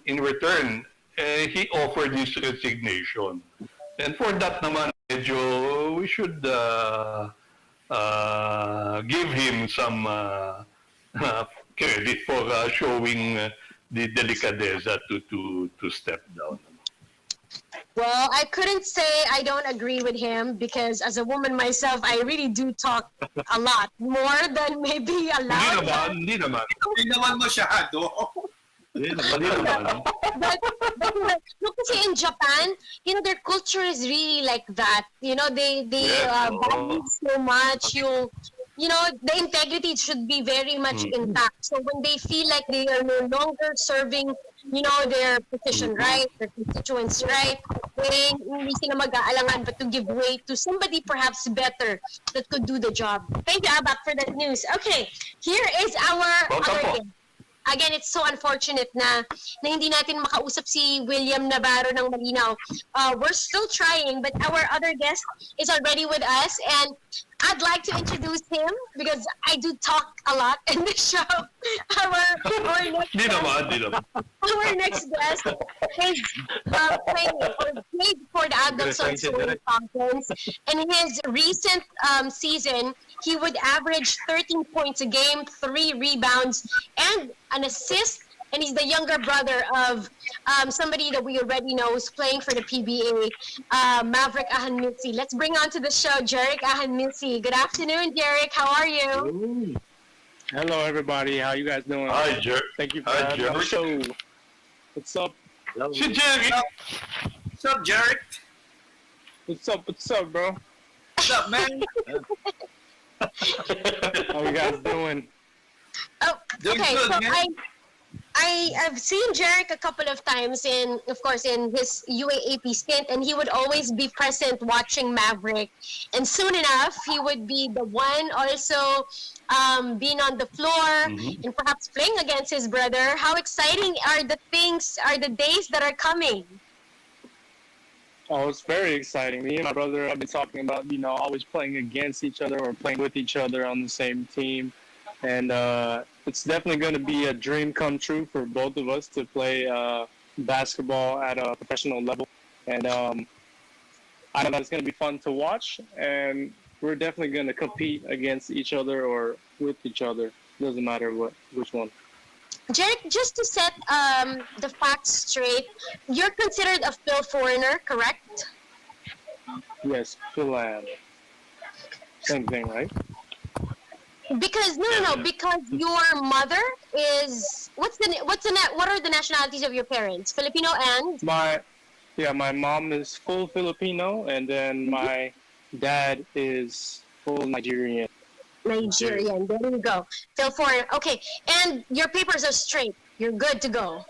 return, he offered his resignation. And for that naman, medyo we should give him some credit for showing the delicadeza to step down. Well, I couldn't say I don't agree with him because as a woman myself, I really do talk a lot, more than maybe allowed. Hindi naman. Hindi naman masyado. But look, kasi in Japan, their culture is really like that. They value so much. The integrity should be very much intact. So when they feel like they are no longer serving, their position right, their constituents right, then hindi sila mag-aalangan but to give way to somebody perhaps better that could do the job. Thank you, Abak, for that news. Okay, here is our other game. Again, it's so unfortunate na hindi natin makausap si William Navarro ng Malinaw. We're still trying, but our other guest is already with us, and I'd like to introduce him because I do talk a lot in the show. Our next guest is playing or played for the Adult Social Conference. In his recent season, he would average 13 points a game, 3 rebounds, and an assist. And he's the younger brother of somebody that we already know who's playing for the PBA, Jerrick Ahanmisi. Let's bring on to the show Jerrick Ahanmisi. Good afternoon, Jerrick. How are you? Ooh. Hello, everybody. How you guys doing? Hi, Jerrick. Thank you for having me on the show. What's up? Si Jerrick. What's up, Jerrick? What's up, bro? What's up, man? How you guys doing? Oh, Doing okay. good, So man. I've seen Jerrick a couple of times in his UAAP stint, and he would always be present watching Maverick. And soon enough, he would be the one also being on the floor and perhaps playing against his brother. How exciting are the days that are coming? Oh, it's very exciting. Me and my brother have been talking about, always playing against each other or playing with each other on the same team. And it's definitely going to be a dream come true for both of us to play basketball at a professional level. And I know it's going to be fun to watch. And we're definitely going to compete against each other or with each other. Doesn't matter which one. Jerrick, just to set the facts straight, you're considered a Phil foreigner, correct? Yes, Phil am. Same thing, right? Because because your mother is what are the nationalities of your parents? Filipino and My mom is full Filipino, and then my dad is full Nigerian. Nigerian. There you go. Phil foreigner. Okay, and your papers are straight. You're good to go.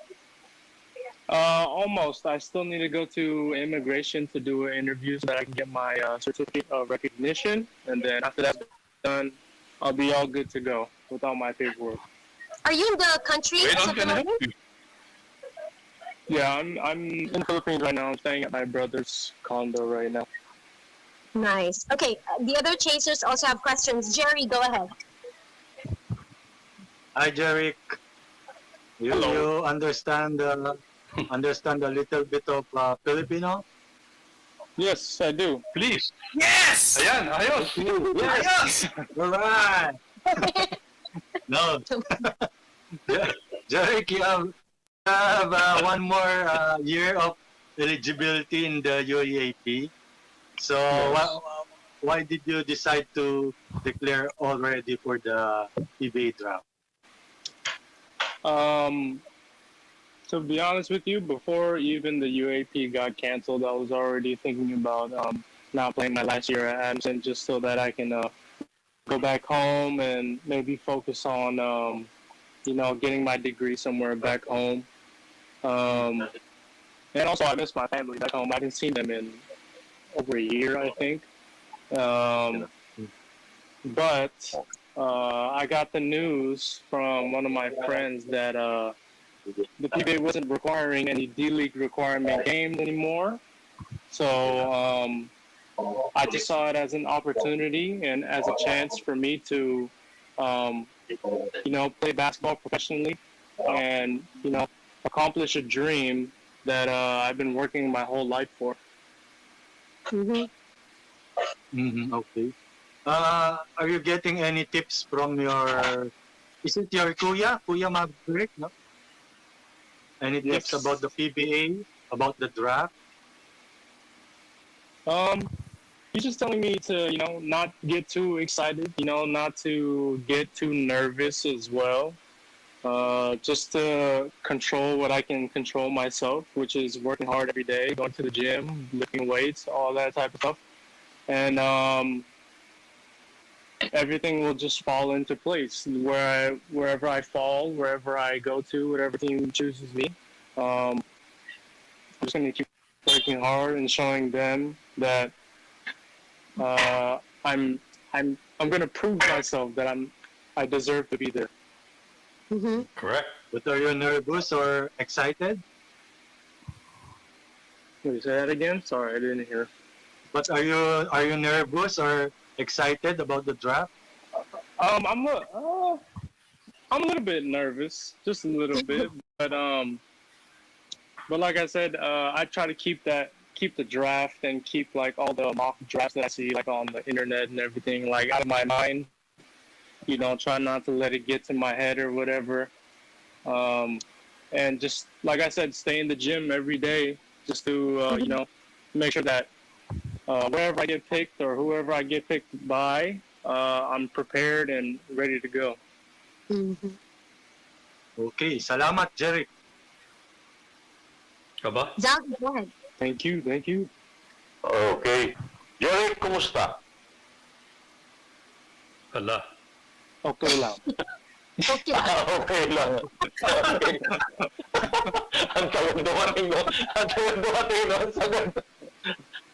Almost. I still need to go to immigration to do an interview so that I can get my certificate of recognition, and then after that's done, I'll be all good to go with all my paperwork. Are you in the country? Yeah, I'm in the Philippines right now. I'm staying at my brother's condo right now. Nice. Okay, the other chasers also have questions. Jerry, go ahead. Hi, Jerrick. You understand understand a little bit of Filipino? Yes, I do. Please. Yes! Ayan, ayos. Ayos! Alright. No. Jerrick, you have one more year of eligibility in the UAAP. So why did you decide to declare already for the PBA Draft? To be honest with you, before even the UAP got canceled, I was already thinking about not playing my last year at Adamson just so that I can go back home and maybe focus on, getting my degree somewhere back home. And also, I miss my family back home. I haven't seen them in over a year, I think. But I got the news from one of my friends that the PBA wasn't requiring any D-League requirement games anymore. So I just saw it as an opportunity and as a chance for me to, play basketball professionally and, accomplish a dream that I've been working my whole life for. Mm-hmm. Okay. Are you getting any tips from is it your Kuya Maverick, no? Any tips Yes. about the PBA, about the draft? He's just telling me to, not get too excited, not to get too nervous as well. Just to control what I can control myself, which is working hard every day, going to the gym, lifting weights, all that type of stuff. And everything will just fall into place. Wherever I fall, wherever I go to, whatever team chooses me, I'm just going to keep working hard and showing them that I'm going to prove myself that I deserve to be there. Mm-hmm. Correct. But are you nervous or excited? Can you say that again? Sorry, I didn't hear. But are you nervous or excited about the draft? I'm a little bit nervous, just a little bit, but like I said, I try to keep the draft and keep like all the mock drafts that I see like on the internet and everything like out of my mind. Try not to let it get to my head or whatever. And just like I said, stay in the gym every day just to make sure that wherever I get picked or whoever I get picked by, I'm prepared and ready to go. Mm-hmm. Okay, salamat, Jerrick. Aba? Zach, go ahead. Thank you. Okay. Jerrick, kumusta? Ala. Okay lang. Okay. Okay lang. Okay. Ang tawag dumating, no?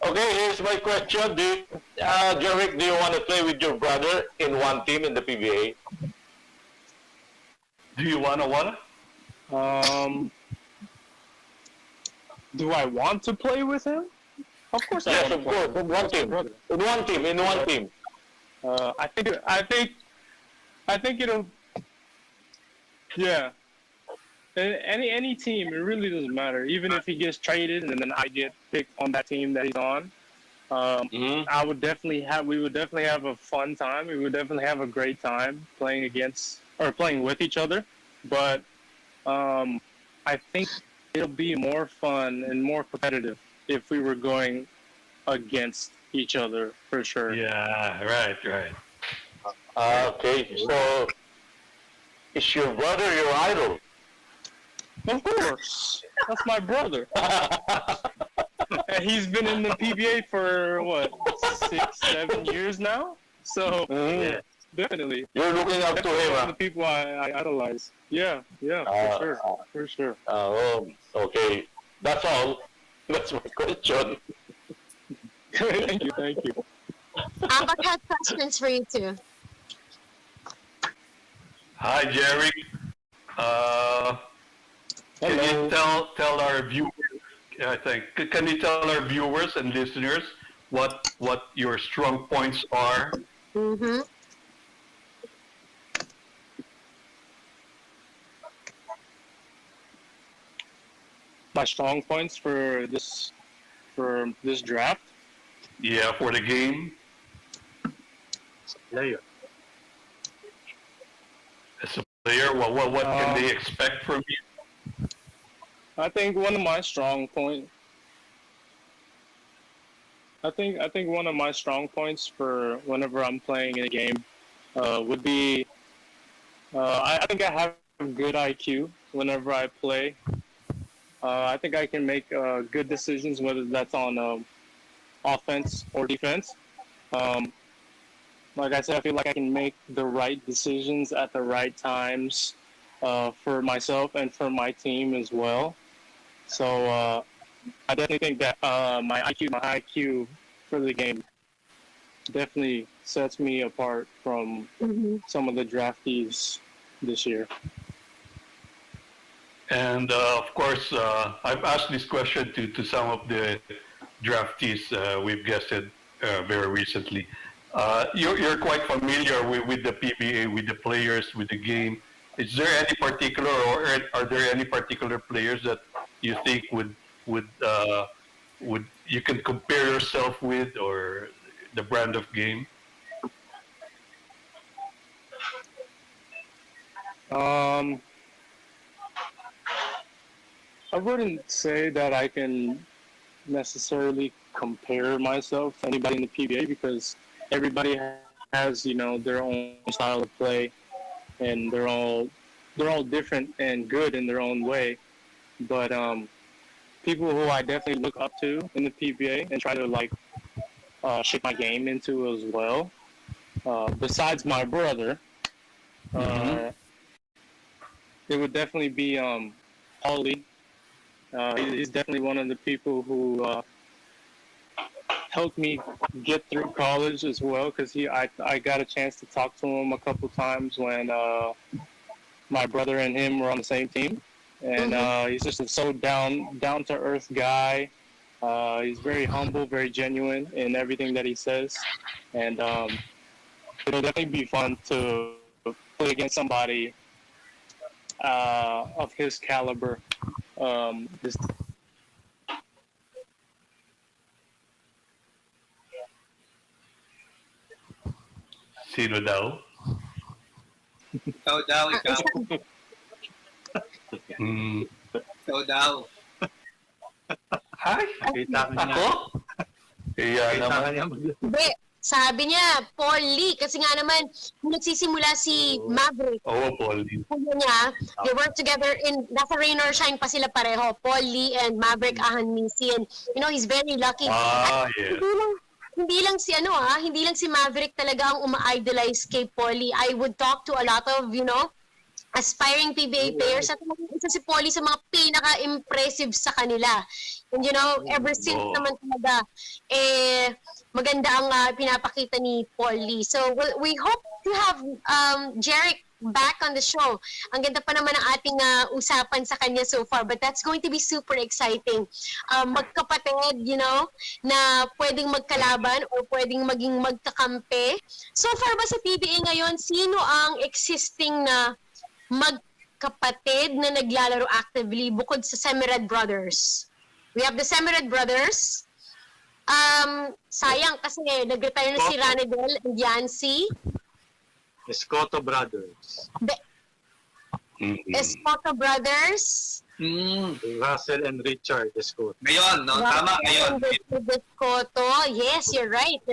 Okay, here's my question. Jerrick, do you want to play with your brother in one team in the PBA? Do you wanna? Do I want to play with him? Of course I Yes, want to of play course. with In one team. brother. In one team. I think it'll. Yeah. Any team, it really doesn't matter. Even if he gets traded and then I get picked on that team that he's on, we would definitely have a fun time. We would definitely have a great time playing with each other. But I think it'll be more fun and more competitive if we were going against each other for sure. Yeah, right. Okay, so is your brother your idol? Of course, that's my brother. And he's been in the PBA for what 6-7 years now. So Mm. definitely, You're looking up to him, one huh? of the people I idolize. Yeah, for sure. Okay. That's all. That's my question. Thank you. Abak had questions for you too. Hi, Jerry. Can you tell our viewers? I think can you tell our viewers and listeners what your strong points are? my strong points for this draft. Yeah, for the game. Player. As a player, what can they expect from you? I think one of my strong points. I think one of my strong points for whenever I'm playing in a game would be I think I have good IQ whenever I play. I think I can make good decisions, whether that's on offense or defense. Like I said, I feel like I can make the right decisions at the right times for myself and for my team as well. So I definitely think that my high IQ for the game definitely sets me apart from some of the draftees this year. And of course, I've asked this question to some of the draftees we've guested very recently. You're quite familiar with the PBA, with the players, with the game. Is there any particular, or are there any particular players that you think would you can compare yourself with, or the brand of game? I wouldn't say that I can necessarily compare myself to anybody in the PBA, because everybody has, their own style of play, and they're all different and good in their own way. But people who I definitely look up to in the PBA and try to shape my game into as well, besides my brother, it would definitely be Paul Lee. He's definitely one of the people who helped me get through college as well, because I got a chance to talk to him a couple times when my brother and him were on the same team, and he's just a so down to earth guy. He's very humble, very genuine in everything that he says, and it'll definitely be fun to play against somebody of his caliber. Sino daw? Ikaw daw. Ikaw daw. Hi? Kita ka niya. Ako? Iya Kita ka naman. niya. Hindi. Sabi niya, Paul Lee. Kasi nga naman, kung nagsisimula si Maverick, Oo, Paul. kuya niya, they work together nasa rain or shine pa sila pareho, Paul Lee and Maverick Ahanmisi. And, he's very lucky. Yes. Hindi lang si Maverick talaga ang uma-idolize kay Paul Lee. I would talk to a lot of, aspiring PBA players, at isa si Paul Lee sa mga pinaka-impressive sa kanila. And ever since naman talaga, maganda ang pinapakita ni Paul Lee. So we hope to have Jerrick back on the show. Ang ganda pa naman ang ating usapan sa kanya so far, but that's going to be super exciting. Magkapatid, na pwedeng magkalaban o pwedeng maging magkakampi. So far ba sa PBA ngayon, sino ang existing na magkapatid na naglalaro actively bukod sa Semirad Brothers? We have the Semirad Brothers. Sayang kasi nag-retire na si Ranedel and Yancy. Escoto Brothers. Escoto Brothers. Russell and Richard Escoto. Ngayon, no? Tama, ngayon. Escoto. Yes, you're right.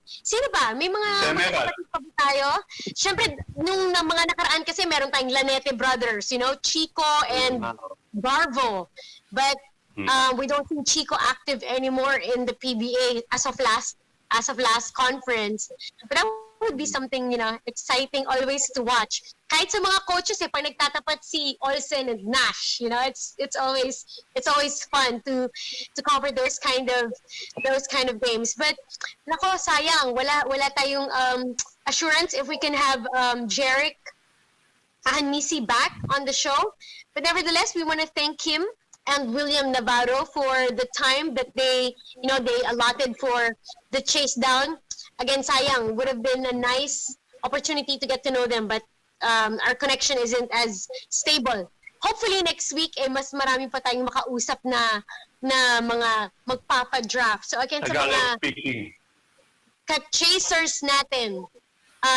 Sino ba? May mga kapatid pa ba tayo? Siyempre, nung mga nakaraan kasi meron tayong Lanete Brothers, Chico and Garvo. But we don't see Chico active anymore in the PBA as of last conference. But that would be something, exciting always to watch. Kahit sa mga coaches, pag nagtatapat si Olsen and Nash, it's always fun to cover those kind of games. But nako, sayang, wala tayong assurance if we can have Jerrick Ahanmisi back on the show. But nevertheless, we want to thank him and William Navarro for the time that they allotted for the Chasedown. Again, sayang, would have been a nice opportunity to get to know them, but our connection isn't as stable hopefully next week mas marami pa tayong makausap na mga magpapa-draft. So again, sa mga Tagalog speaking. ka-chasers natin,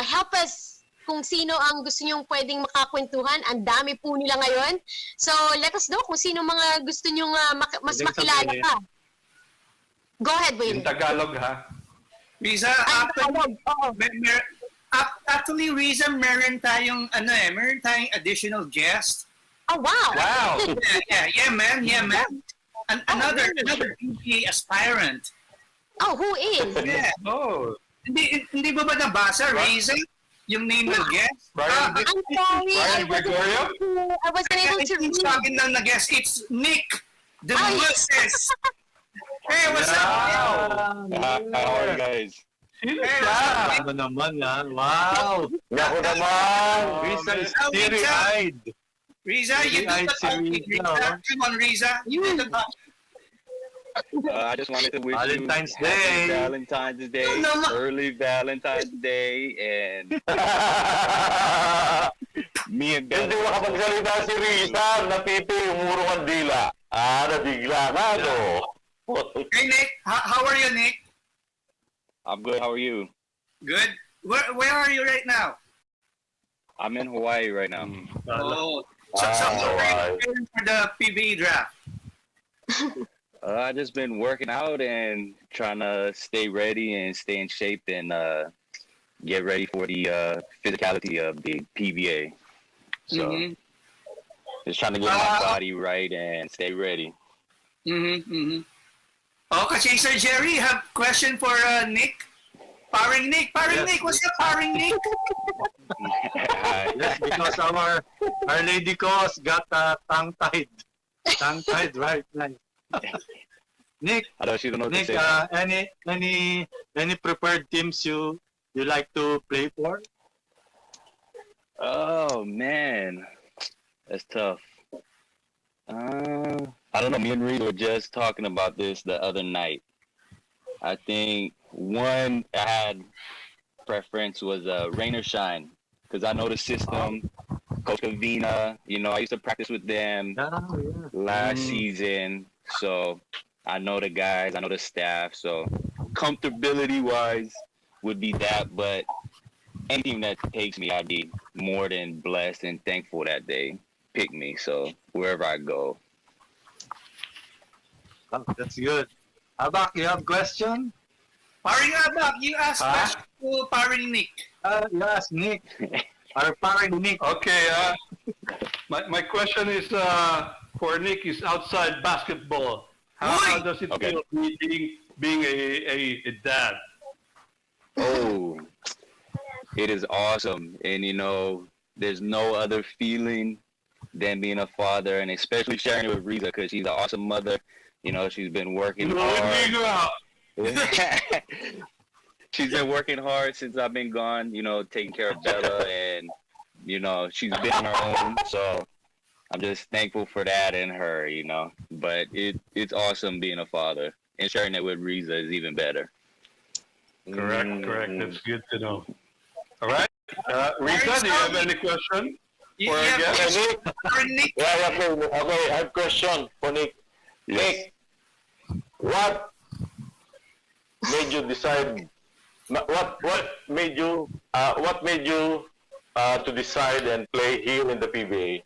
help us kung sino ang gusto nyong pwedeng makakwentuhan. Ang dami po nila ngayon. So let us know kung sino mga gusto nyong mas makilala pa. Go ahead, Wayne. In Tagalog, ha? Riza, actually, Riza, meron tayong additional guest. Oh, wow. Wow! Yeah, man. Another PBA aspirant. Oh, who is? Yeah. Oh, Hindi ba nabasa, Riza? Yung name ng guest? Brian, I'm sorry. Brian Gregorio? I wasn't able to read. Sa akin lang na guest. It's Nick the Ay. Moses. Hey, what's up? How are you guys? Sino Hey, siya? Ano naman, ha? Wow! Ako naman! Risa is Oh, Risa. teary-eyed. Riza, you do Ay, the si talking, Riza, Riza. oh. Come on, Riza. You do the talking. I just wanted to wish Valentine's you happy Day. Valentine's Day, No, no. early Valentine's Day, and me and Bella. Hindi makapagsalita si Risa, napipi, umurong ang dila. Nabigla nga, no? Hey, Nick. How are you, Nick? I'm good. How are you? Good. Where are you right now? I'm in Hawaii right now. Oh, so what are you preparing for the PBA draft? I just been working out and trying to stay ready and stay in shape and get ready for the physicality of the PBA. So just trying to get my body right and stay ready. Oh, kasi Sir Jerry, have question for Nick. Paring Nick, Nick, what's up, Paring Nick? Yes, because our lady cause got tongue-tied. Tongue-tied, right? Nick, I know she don't know what Nick, to say. any prepared teams you like to play for? Oh man, that's tough. I don't know. Me and Reed were just talking about this the other night. I think one I had preference was Rain or Shine because I know the system. Coach Kavina, I used to practice with them last season, so I know the guys, I know the staff. So comfortability wise would be that, but anything that takes me, I'd be more than blessed and thankful that they pick me. So wherever I go. Oh, that's good. Abak, you have question? Paring Abak, you ask question to Paring Nick. Yes, Nick. Our paring Nick. Okay, my question is for Nick is outside basketball. How does it feel being a dad? Oh, it is awesome. And, there's no other feeling than being a father, and especially sharing it with Riza because she's an awesome mother. She's been working hard. She's been working hard since I've been gone, taking care of Bella, and, she's been on her own. So I'm just thankful for that and her, But it's awesome being a father, and sharing it with Riza is even better. Correct. That's good to know. All right. Riza, do you have any question? Yeah, Paring Nick. Yeah, okay, I have a question for Nick. Nick, what made you decide? What made you to decide and play here in the PBA?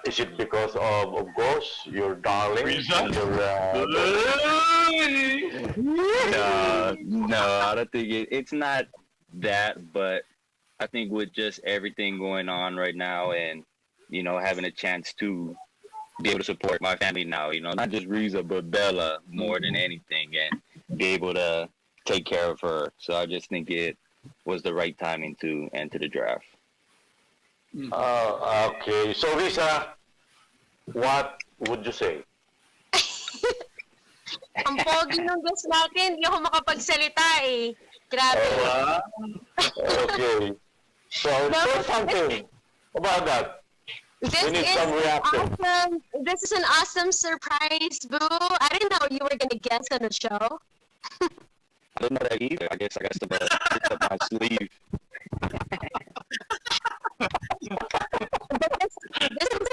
Is it because of course, your darling? Reason? No, I don't think it's not that, but I think with just everything going on right now and, having a chance to be able to support my family now, not just Riza, but Bella more than anything, and be able to take care of her. So I just think it was the right timing to enter the draft. Okay. So, Risa, what would you say? Ang pogi ng guest natin, hindi ako makapagsalita eh. Grabe. Okay. So, say something about that. This We need is some reaction. awesome. This is an awesome surprise, Boo. I didn't know you were gonna guest on the show. I don't know that either. I guess I got to pick up my sleeve. But this is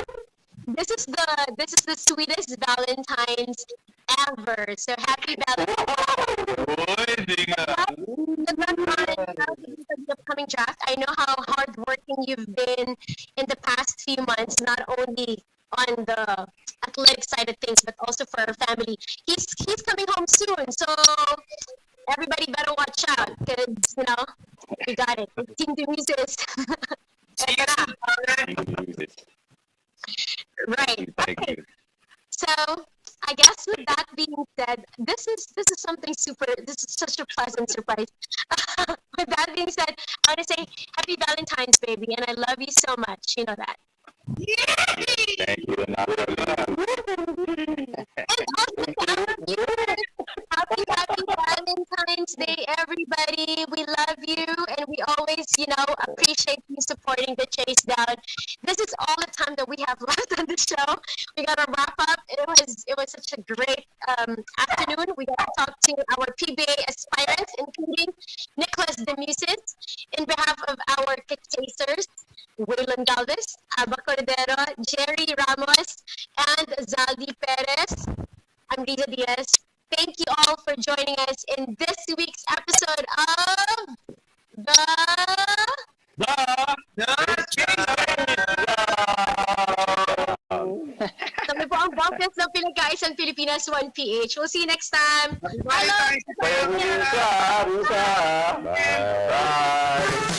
is the sweetest Valentine's ever. So happy Valentine's. Uy, di nga. Good luck on the upcoming draft. I know how hardworking you've been in the past few months, not only on the athletic side of things, but also for our family. He's coming home soon, so everybody better watch out, because we got it. Team Demises. Right. Okay. So I guess with that being said, this is something super. This is such a pleasant surprise. With that being said, I want to say happy Valentine's, baby, and I love you so much. You know that. Thank you, Natalie. And also to our viewers, happy Valentine's Day, everybody. We love you, and we always, appreciate you supporting the Chasedown. This is all the time that we have left on the show. We got to wrap up. It was such a great afternoon. We got to talk to our PBA aspirants, including Nicholas Demuses, in behalf of our Chasers, William Galvez, Aba Cordero, Jerry Ramos, and Zaldi Perez. I'm Rita Diaz. Thank you all for joining us in this week's episode of Kami po ang Bakit ng Pinagkaisang Pilipinas 1PH. We'll see you next time. Hello! Rusa. Bye.